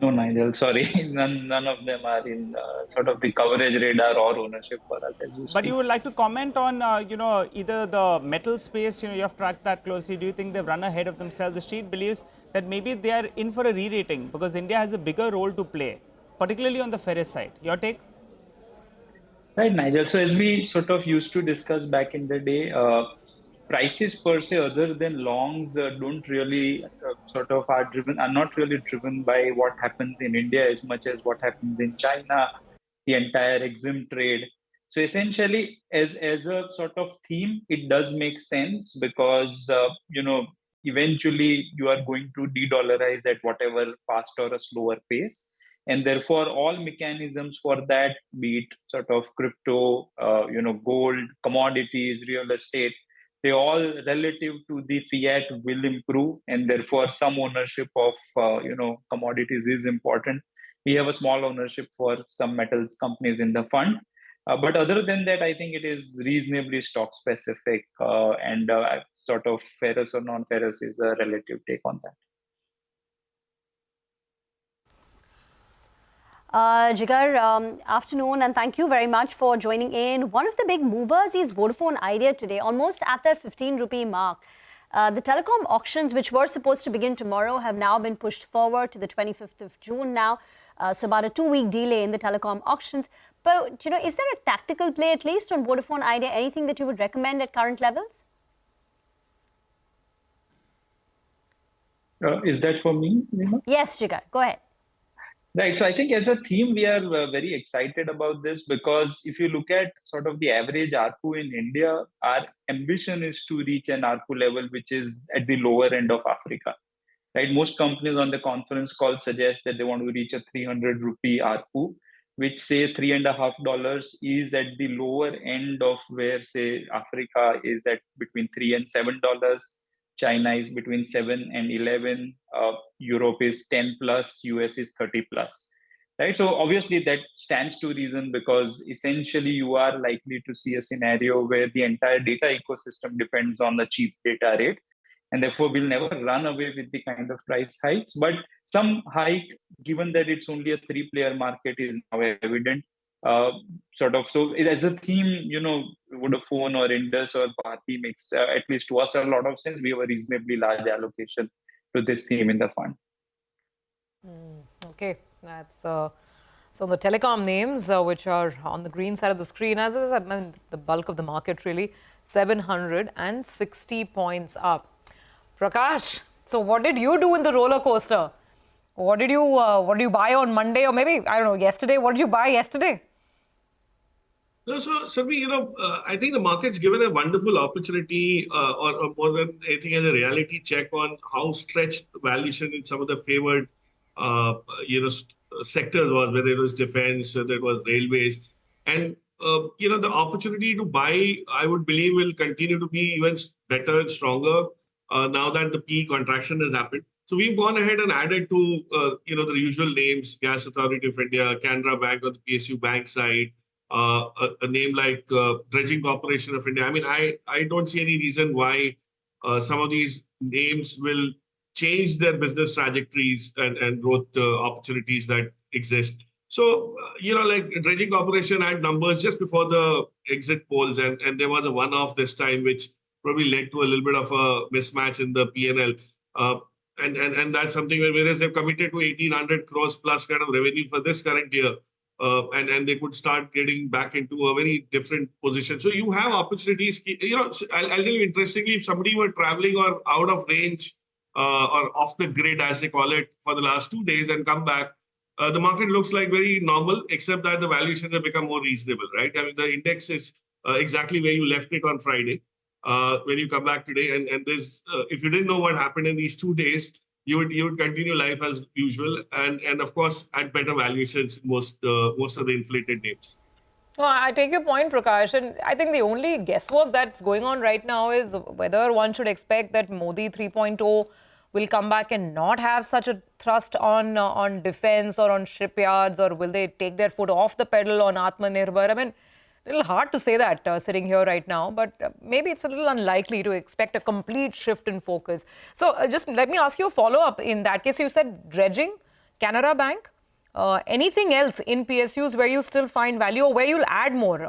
No, Nigel, sorry. None of them are in sort of the coverage radar or ownership for us as we speak. But you would like to comment on, either the metal space, you have tracked that closely. Do you think they've run ahead of themselves? The street believes that maybe they are in for a re-rating because India has a bigger role to play, particularly on the ferrous side. Your take? Right, Nigel. So as we sort of used to discuss back in the day, prices per se, other than longs, don't really are not really driven by what happens in India as much as what happens in China, the entire EXIM trade. So essentially, as a sort of theme, it does make sense because eventually you are going to de-dollarize at whatever fast or a slower pace. And therefore, all mechanisms for that, be it sort of crypto, gold, commodities, real estate, they all relative to the fiat will improve. And therefore, some ownership of, commodities is important. We have a small ownership for some metals companies in the fund. But other than that, I think it is reasonably stock specific and sort of ferrous or non-ferrous is a relative take on that. Jigar, afternoon, and thank you very much for joining in. One of the big movers is Vodafone Idea today, almost at their 15 rupee mark. The telecom auctions, which were supposed to begin tomorrow, have now been pushed forward to the 25th of June now. So about a 2-week delay in the telecom auctions. But, is there a tactical play at least on Vodafone Idea? Anything that you would recommend at current levels? Is that for me, Rima? Yes, Jigar, go ahead. Right. So I think as a theme, we are very excited about this because if you look at sort of the average ARPU in India, our ambition is to reach an ARPU level which is at the lower end of Africa. Right. Most companies on the conference call suggest that they want to reach a 300 rupee ARPU, which say $3.50 is at the lower end of where, say, Africa is at between $3 and $7. China is between 7 and 11, Europe is 10 plus, US is 30 plus, right? So obviously that stands to reason because essentially you are likely to see a scenario where the entire data ecosystem depends on the cheap data rate. And therefore we'll never run away with the kind of price hikes, but some hike, given that it's only a 3-player market, is now evident. So as a theme, Vodafone or Indus or Bharti makes, at least to us, a lot of sense. We have a reasonably large allocation to this theme in the fund. Okay, that's so the telecom names, which are on the green side of the screen, as is the bulk of the market really, 760 points up. Prakash, so what did you do in the roller coaster? What did you buy on Monday or maybe, I don't know, yesterday? What did you buy yesterday? No, so Sarvi, I think the market's given a wonderful opportunity or more than anything as a reality check on how stretched valuation in some of the favored, sectors was, whether it was defense, whether it was railways. And, the opportunity to buy, I would believe, will continue to be even better and stronger now that the PE contraction has happened. So we've gone ahead and added to, the usual names, Gas Authority of India, Canara Bank on the PSU bank side, a name like Dredging Corporation of India. I mean, I don't see any reason why some of these names will change their business trajectories and growth opportunities that exist. So, like Dredging Corporation had numbers just before the exit polls, and there was a one-off this time, which probably led to a little bit of a mismatch in the P&L. And that's something whereas they've committed to 1,800 crores plus kind of revenue for this current year. And they could start getting back into a very different position. So you have opportunities. I'll tell you interestingly, if somebody were traveling or out of range or off the grid, as they call it, for the last 2 days and come back, the market looks like very normal, except that the valuations have become more reasonable, right? I mean, the index is exactly where you left it on Friday. When you come back today, and there's if you didn't know what happened in these 2 days, you would continue life as usual, and of course at better valuations most of the inflated names. No, I take your point, Prakash, and I think the only guesswork that's going on right now is whether one should expect that Modi 3.0 will come back and not have such a thrust on defense or on shipyards, or will they take their foot off the pedal on Atmanirbhar? I mean, a little hard to say that sitting here right now, but maybe it's a little unlikely to expect a complete shift in focus. So just let me ask you a follow-up. In that case, you said dredging, Canara Bank. Anything else in PSUs where you still find value or where you'll add more,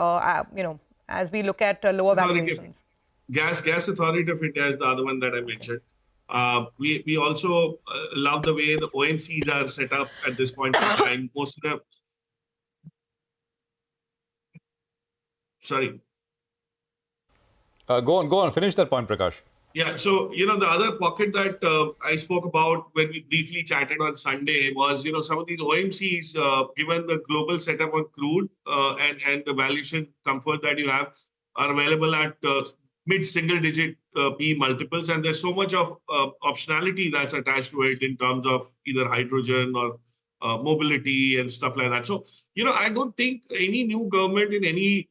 as we look at lower valuations? Gas Authority of India is the other one that I mentioned. We also love the way the OMCs are set up at this point in time. Most of them... Sorry. Go on. Finish that point, Prakash. Yeah, so, the other pocket that I spoke about when we briefly chatted on Sunday was, some of these OMCs, given the global setup on crude and the valuation comfort that you have, are available at mid-single digit P multiples. And there's so much of optionality that's attached to it in terms of either hydrogen or mobility and stuff like that. So, I don't think any new government in any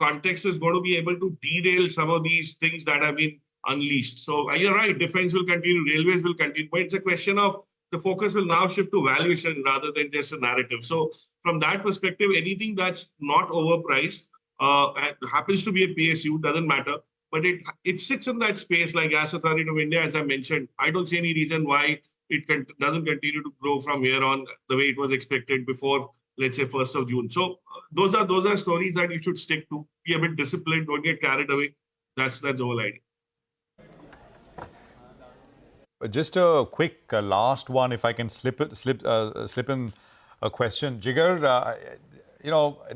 context is going to be able to derail some of these things that have been unleashed. So you're right, defense will continue, railways will continue, but it's a question of the focus will now shift to valuation rather than just a narrative. So from that perspective, anything that's not overpriced happens to be a PSU, doesn't matter, but it sits in that space like Gas Authority of India, as I mentioned. I don't see any reason why it doesn't continue to grow from here on the way it was expected before, let's say, 1st of June. So those are stories that you should stick to. Be a bit disciplined, don't get carried away. That's the whole idea. Just a quick last one, if I can slip in a question. Jigar,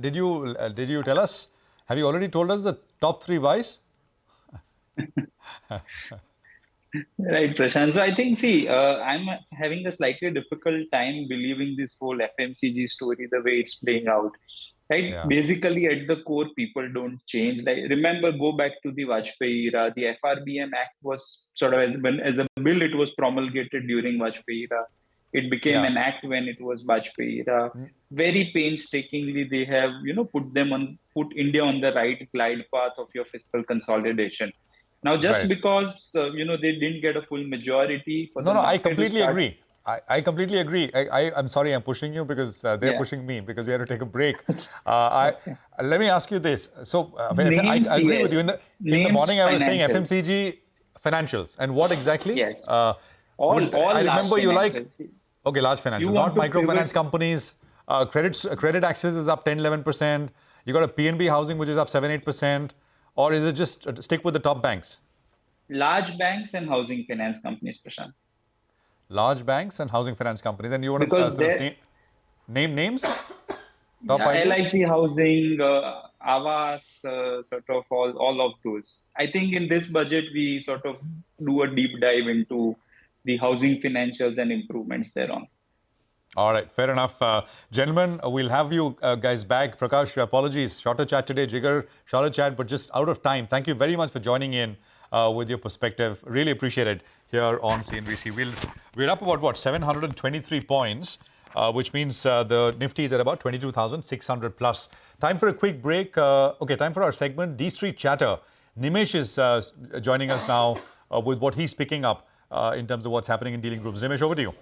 did you tell us? Have you already told us the top 3 buys? Right, Prashant. So I think, I'm having a slightly difficult time believing this whole FMCG story the way it's playing out. Right? Yeah. Basically, at the core, people don't change. Like, remember, go back to the Vajpayee era. The FRBM Act was sort of, as a bill, it was promulgated during Vajpayee era. It became an act when it was Vajpayee era. Very painstakingly, they have, put India on the right glide path of your fiscal consolidation. Now, just because, they didn't get a full majority. I completely agree. I completely agree. I'm sorry, I'm pushing you because they're pushing me because we have to take a break. Let me ask you this. So, I agree with you. In the morning, I was saying FMCG financials. And what exactly? Yes. I remember you like... Okay, large financials, not microfinance companies. Credit access is up 10-11%. You got a PNB housing, which is up 7-8%. Or is it just stick with the top banks? Large banks and housing finance companies, Prashant. Large banks and housing finance companies. And you want to name names? Top LIC Housing, Aavas, sort of all of those. I think in this budget, we sort of do a deep dive into the housing financials and improvements thereon. All right, fair enough. Gentlemen, we'll have you guys back. Prakash, apologies, shorter chat today. Jigar, shorter chat, but just out of time. Thank you very much for joining in with your perspective. Really appreciate it here on CNBC. We're up about, 723 points, which means the Nifty is at about 22,600 plus. Time for a quick break. Time for our segment, D Street Chatter. Nimesh is joining us now with what he's picking up in terms of what's happening in dealing groups. Nimesh, over to you.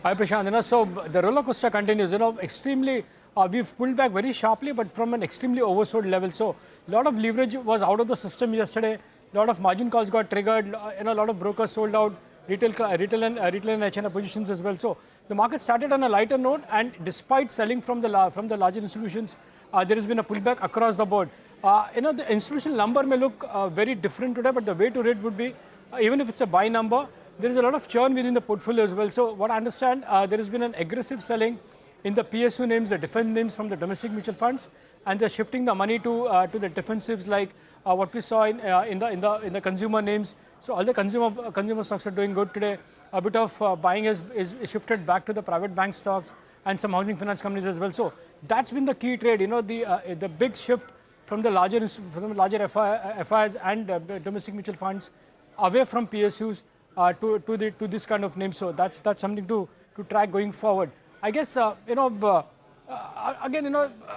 Hi, Prashant. So the roller coaster continues. Extremely, we've pulled back very sharply, but from an extremely oversold level. So a lot of leverage was out of the system yesterday. A lot of margin calls got triggered. A lot of brokers sold out retail and HNI positions as well. So the market started on a lighter note, and despite selling from the larger institutions, there has been a pullback across the board. The institutional number may look very different today, but the way to read would be even if it's a buy number. There is a lot of churn within the portfolio as well. So what I understand, there has been an aggressive selling in the PSU names, the defense names from the domestic mutual funds, and they're shifting the money to the defensives like what we saw in the consumer names, So all the consumer stocks are doing good today. A bit of buying is shifted back to the private bank stocks and some housing finance companies as well. So that's been the key trade. The big shift from the larger FIs and domestic mutual funds away from PSUs to this kind of name. So that's something to track going forward. I guess again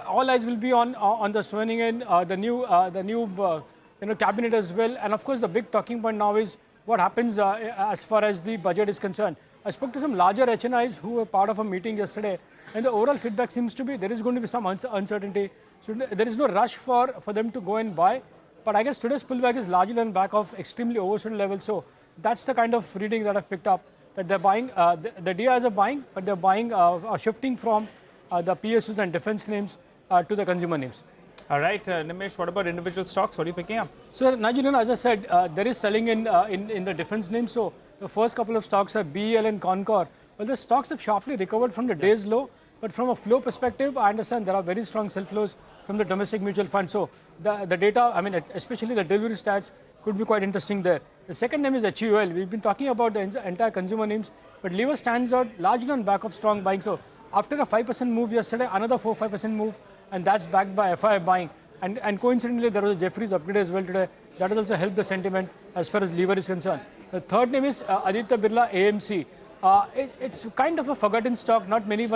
all eyes will be on the swearing in the new cabinet as well. And of course the big talking point now is what happens as far as the budget is concerned. I spoke to some larger HNIs who were part of a meeting yesterday, and the overall feedback seems to be there is going to be some uncertainty. So there is no rush for them to go and buy. But I guess today's pullback is largely on back of extremely oversold levels. So that's the kind of reading that I've picked up, that they're buying, the DIs are buying, but they're buying, shifting from the PSUs and defense names to the consumer names. All right, Nimesh, what about individual stocks? What are you picking up? So, Nigel, as I said, there is selling in the defense names. So, the first couple of stocks are BEL and Concor. Well, the stocks have sharply recovered from the day's low. But from a flow perspective, I understand there are very strong sell flows from the domestic mutual fund. So, the data, I mean, especially the delivery stats, could be quite interesting there. The second name is HUL. We've been talking about the entire consumer names, but Lever stands out largely on back of strong buying. So, after a 5% move yesterday, another 4-5% move, and that's backed by FI buying. And coincidentally, there was a Jeffries upgrade as well today. That has also helped the sentiment as far as Lever is concerned. The third name is Aditya Birla AMC. It's kind of a forgotten stock, not many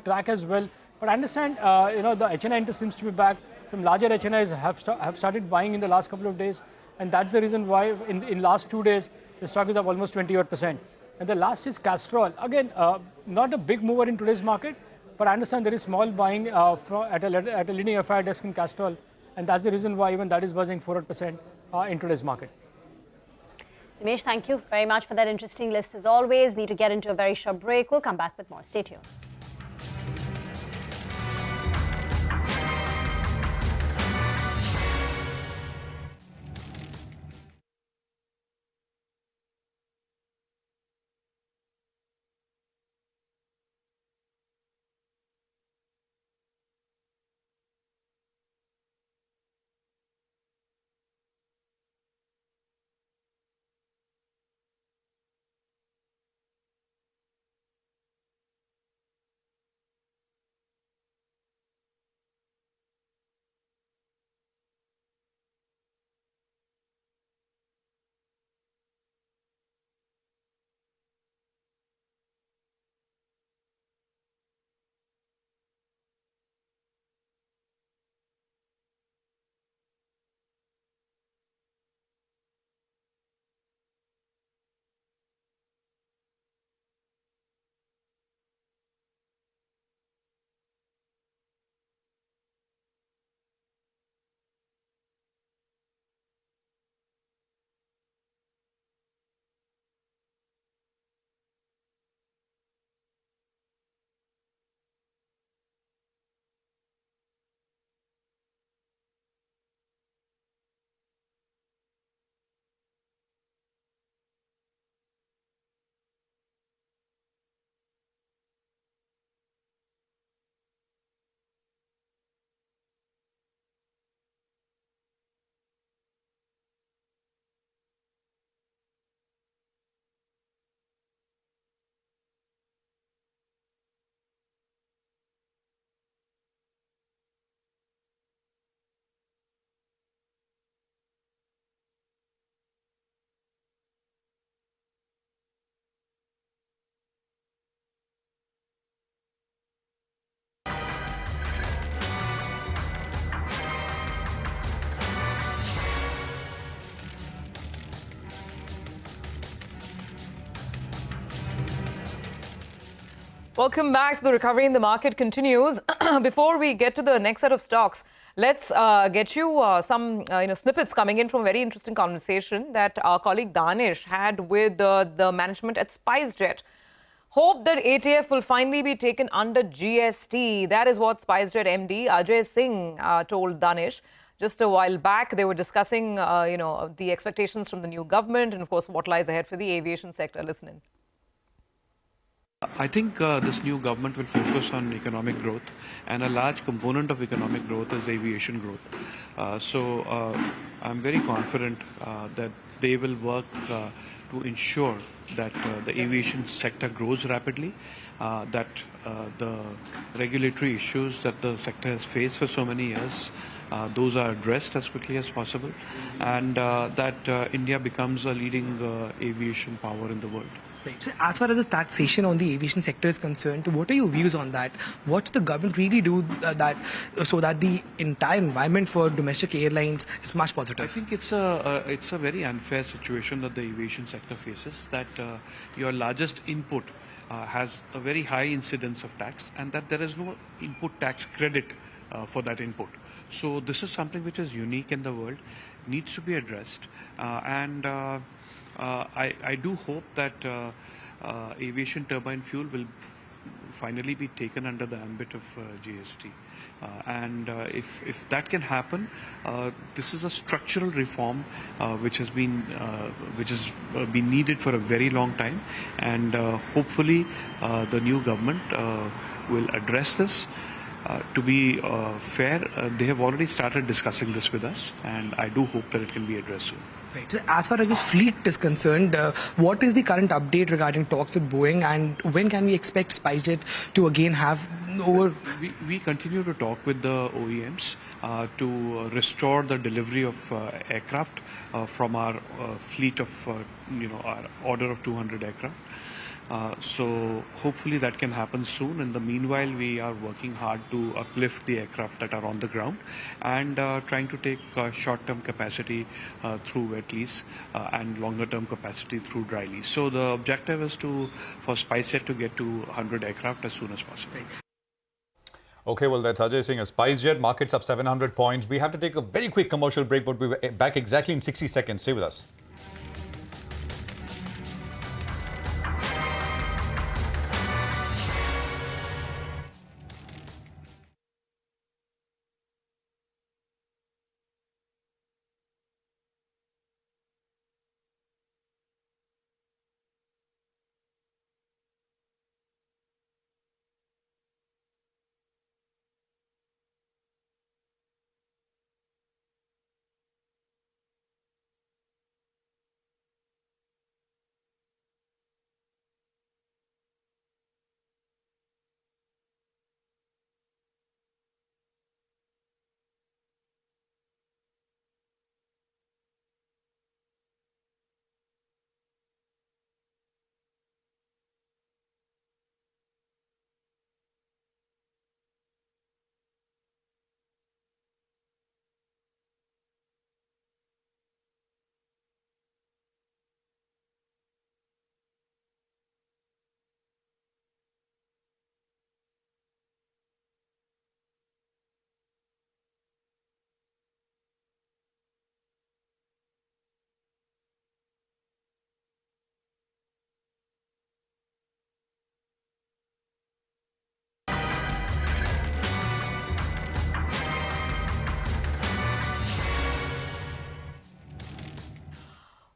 track as well. But I understand, the HNI interest seems to be back. Some larger HNIs have started buying in the last couple of days, and that's the reason why in last 2 days the stock is up almost 20%. And the last is Castrol. Again, not a big mover in today's market, but I understand there is small buying at a leading FI desk in Castrol, and that's the reason why even that is buzzing 4% in today's market. Nimesh, thank you very much for that interesting list as always. Need to get into a very short break. We'll come back with more. Stay tuned. Welcome back. The recovery in the market continues. Before we get to the next set of stocks, let's get you some snippets coming in from a very interesting conversation that our colleague Danish had with the management at SpiceJet. Hope that ATF will finally be taken under GST. That is what SpiceJet MD Ajay Singh told Danish. Just a while back, they were discussing, the expectations from the new government and, of course, what lies ahead for the aviation sector. Listen in. I think this new government will focus on economic growth, and a large component of economic growth is aviation growth. So I'm very confident that they will work to ensure that the aviation sector grows rapidly, that the regulatory issues that the sector has faced for so many years, those are addressed as quickly as possible, and that India becomes a leading aviation power in the world. Right. So as far as the taxation on the aviation sector is concerned, what are your views on that? What's the government really do so that the entire environment for domestic airlines is much positive? I think it's a very unfair situation that the aviation sector faces, that your largest input has a very high incidence of tax, and that there is no input tax credit for that input. So this is something which is unique in the world, needs to be addressed, and I do hope that aviation turbine fuel will finally be taken under the ambit of GST. And if that can happen, this is a structural reform which has been needed for a very long time, and hopefully the new government will address this. To be fair, they have already started discussing this with us, and I do hope that it can be addressed soon. Right. So as far as the fleet is concerned, what is the current update regarding talks with Boeing, and when can we expect SpiceJet to again have over? We continue to talk with the OEMs to restore the delivery of aircraft from our fleet of, our order of 200 aircraft. So hopefully that can happen soon. In the meanwhile, we are working hard to uplift the aircraft that are on the ground and trying to take short-term capacity through wet lease and longer-term capacity through dry lease. So the objective is for SpiceJet to get to 100 aircraft as soon as possible. Okay, well, that's Ajay Singh. SpiceJet markets up 700 points. We have to take a very quick commercial break, but we'll be back exactly in 60 seconds. Stay with us.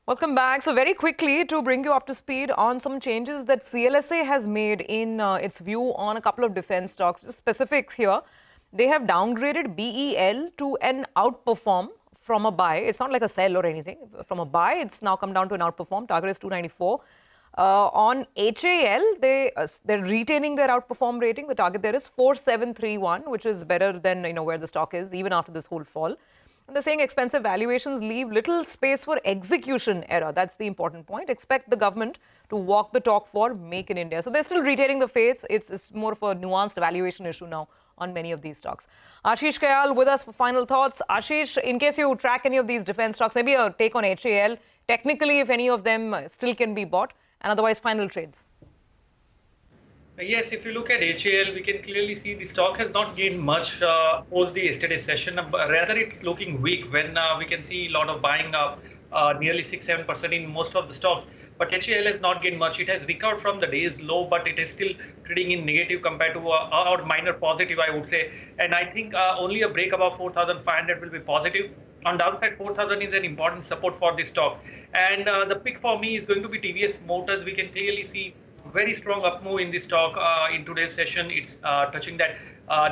Welcome back. So very quickly, to bring you up to speed on some changes that CLSA has made in its view on a couple of defense stocks. Just specifics here. They have downgraded BEL to an outperform from a buy. It's not like a sell or anything. From a buy, it's now come down to an outperform. Target is 294. On HAL, they're retaining their outperform rating. The target there is 4731, which is better than where the stock is, even after this whole fall. And they're saying expensive valuations leave little space for execution error. That's the important point. Expect the government to walk the talk for Make in India. So they're still retaining the faith. It's more of a nuanced valuation issue now on many of these stocks. Ashish Kayal with us for final thoughts. Ashish, in case you track any of these defense stocks, maybe a take on HAL, technically if any of them still can be bought, and otherwise final trades. Yes, if you look at HAL, we can clearly see the stock has not gained much post the yesterday's session. Rather, it's looking weak when we can see a lot of buying up, nearly 6-7% in most of the stocks. But HAL has not gained much. It has recovered from the day's low, but it is still trading in negative compared to or minor positive, I would say. And I think only a break above 4,500 will be positive. On downside, 4,000 is an important support for this stock. And the pick for me is going to be TVS Motors. We can clearly see very strong up move in the stock in today's session. It's touching that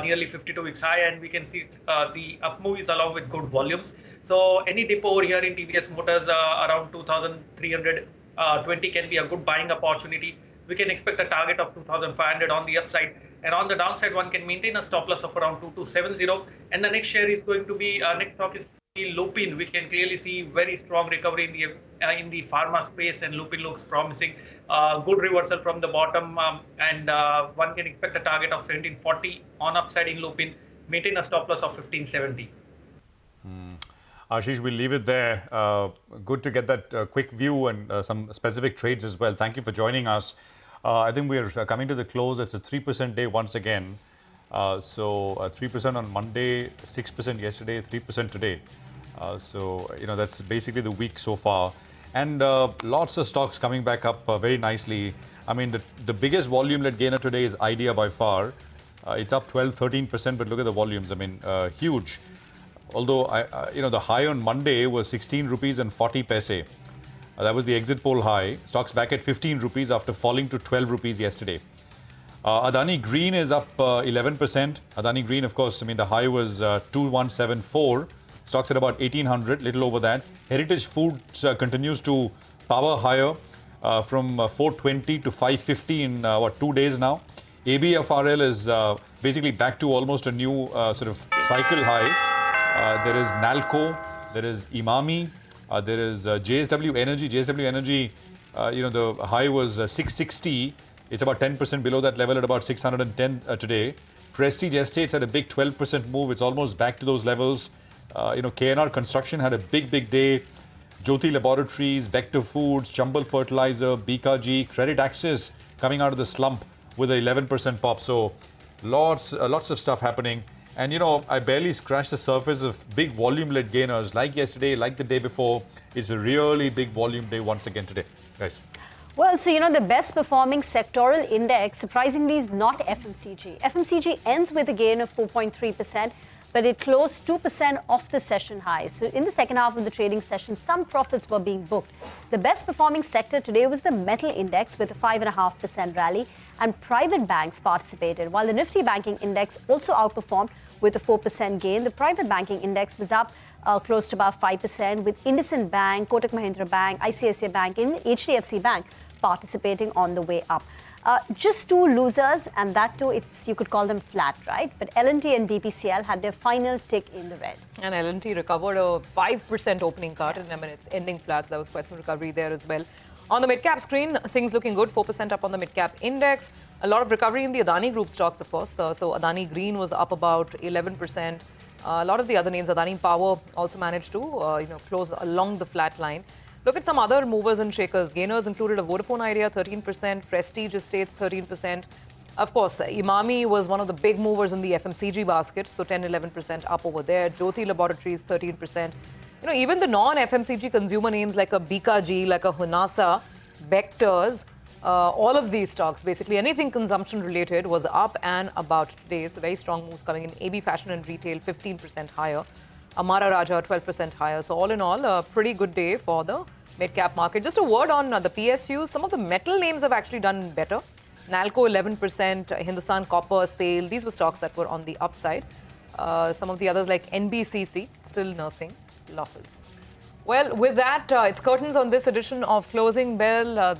nearly 52 weeks high, and we can see the up move is along with good volumes. So any dip over here in TVS Motors around 2,320 can be a good buying opportunity. We can expect a target of 2,500 on the upside, and on the downside one can maintain a stop loss of around 2270. And the next share is going to be next stock is Lupin. We can clearly see very strong recovery in the pharma space, and Lupin looks promising. Good reversal from the bottom, and one can expect a target of 1740 on upside in Lupin. Maintain a stop loss of 1570. Ashish, we'll leave it there. Good to get that quick view and some specific trades as well. Thank you for joining us. I think we're coming to the close. It's a 3% day once again. So 3% on Monday, 6% yesterday, 3% today. So, that's basically the week so far. And lots of stocks coming back up very nicely. I mean, the biggest volume-led gainer today is Idea by far. It's up 12-13%, but look at the volumes. I mean, huge. Although, the high on Monday was 16 rupees and 40 paise. That was the exit poll high. Stocks back at 15 rupees after falling to 12 rupees yesterday. Adani Green is up 11%. Adani Green, of course, I mean, the high was 2174. Stocks at about 1800, little over that. Heritage Foods continues to power higher from 420 to 550 in 2 days now. ABFRL is basically back to almost a new sort of cycle high. There is Nalco, there is Imami, there is JSW Energy. JSW Energy, the high was 660. It's about 10% below that level at about 610 today. Prestige Estates had a big 12% move. It's almost back to those levels. KNR Construction had a big day. Jyoti Laboratories, Vector Foods, Chambal Fertilizer, BKG, Credit Access coming out of the slump with an 11% pop. So lots of stuff happening. And, I barely scratched the surface of big volume-led gainers like yesterday, like the day before. It's a really big volume day once again today, guys. Well, so, the best performing sectoral index, surprisingly, is not FMCG. FMCG ends with a gain of 4.3%, but it closed 2% off the session high. So in the second half of the trading session, some profits were being booked. The best performing sector today was the metal index with a 5.5% rally, and private banks participated, while the Nifty banking index also outperformed with a 4% gain. The private banking index was up close to about 5%, with IndusInd Bank, Kotak Mahindra Bank, ICICI Bank, and HDFC Bank participating on the way up. Just two losers, and that too, you could call them flat, right? But L&T and BPCL had their final tick in the red. And L&T recovered a 5% opening cut, and it's ending flat. So there was quite some recovery there as well. On the mid-cap screen, things looking good. 4% up on the mid-cap index. A lot of recovery in the Adani Group stocks, of course. So Adani Green was up about 11%. A lot of the other names, Adani Power, also managed to close along the flat line. Look at some other movers and shakers. Gainers included a Vodafone Idea, 13%, Prestige Estates, 13%. Of course, Imami was one of the big movers in the FMCG basket, so 10-11% up over there. Jyoti Laboratories, 13%. Even the non-FMCG consumer names like a BKG, like a Honasa, Vectors, all of these stocks, basically anything consumption related, was up and about today. So very strong moves coming in. AB Fashion and Retail, 15% higher. Amara Raja, 12% higher. So all in all, a pretty good day for the mid-cap market. Just a word on the PSUs. Some of the metal names have actually done better. Nalco, 11%, Hindustan Copper, SAIL. These were stocks that were on the upside. Some of the others like NBCC, still nursing losses. Well, with that, it's curtains on this edition of Closing Bell.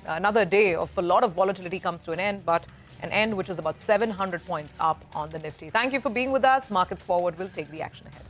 Another day of a lot of volatility comes to an end, but an end which is about 700 points up on the Nifty. Thank you for being with us. Markets Forward will take the action ahead.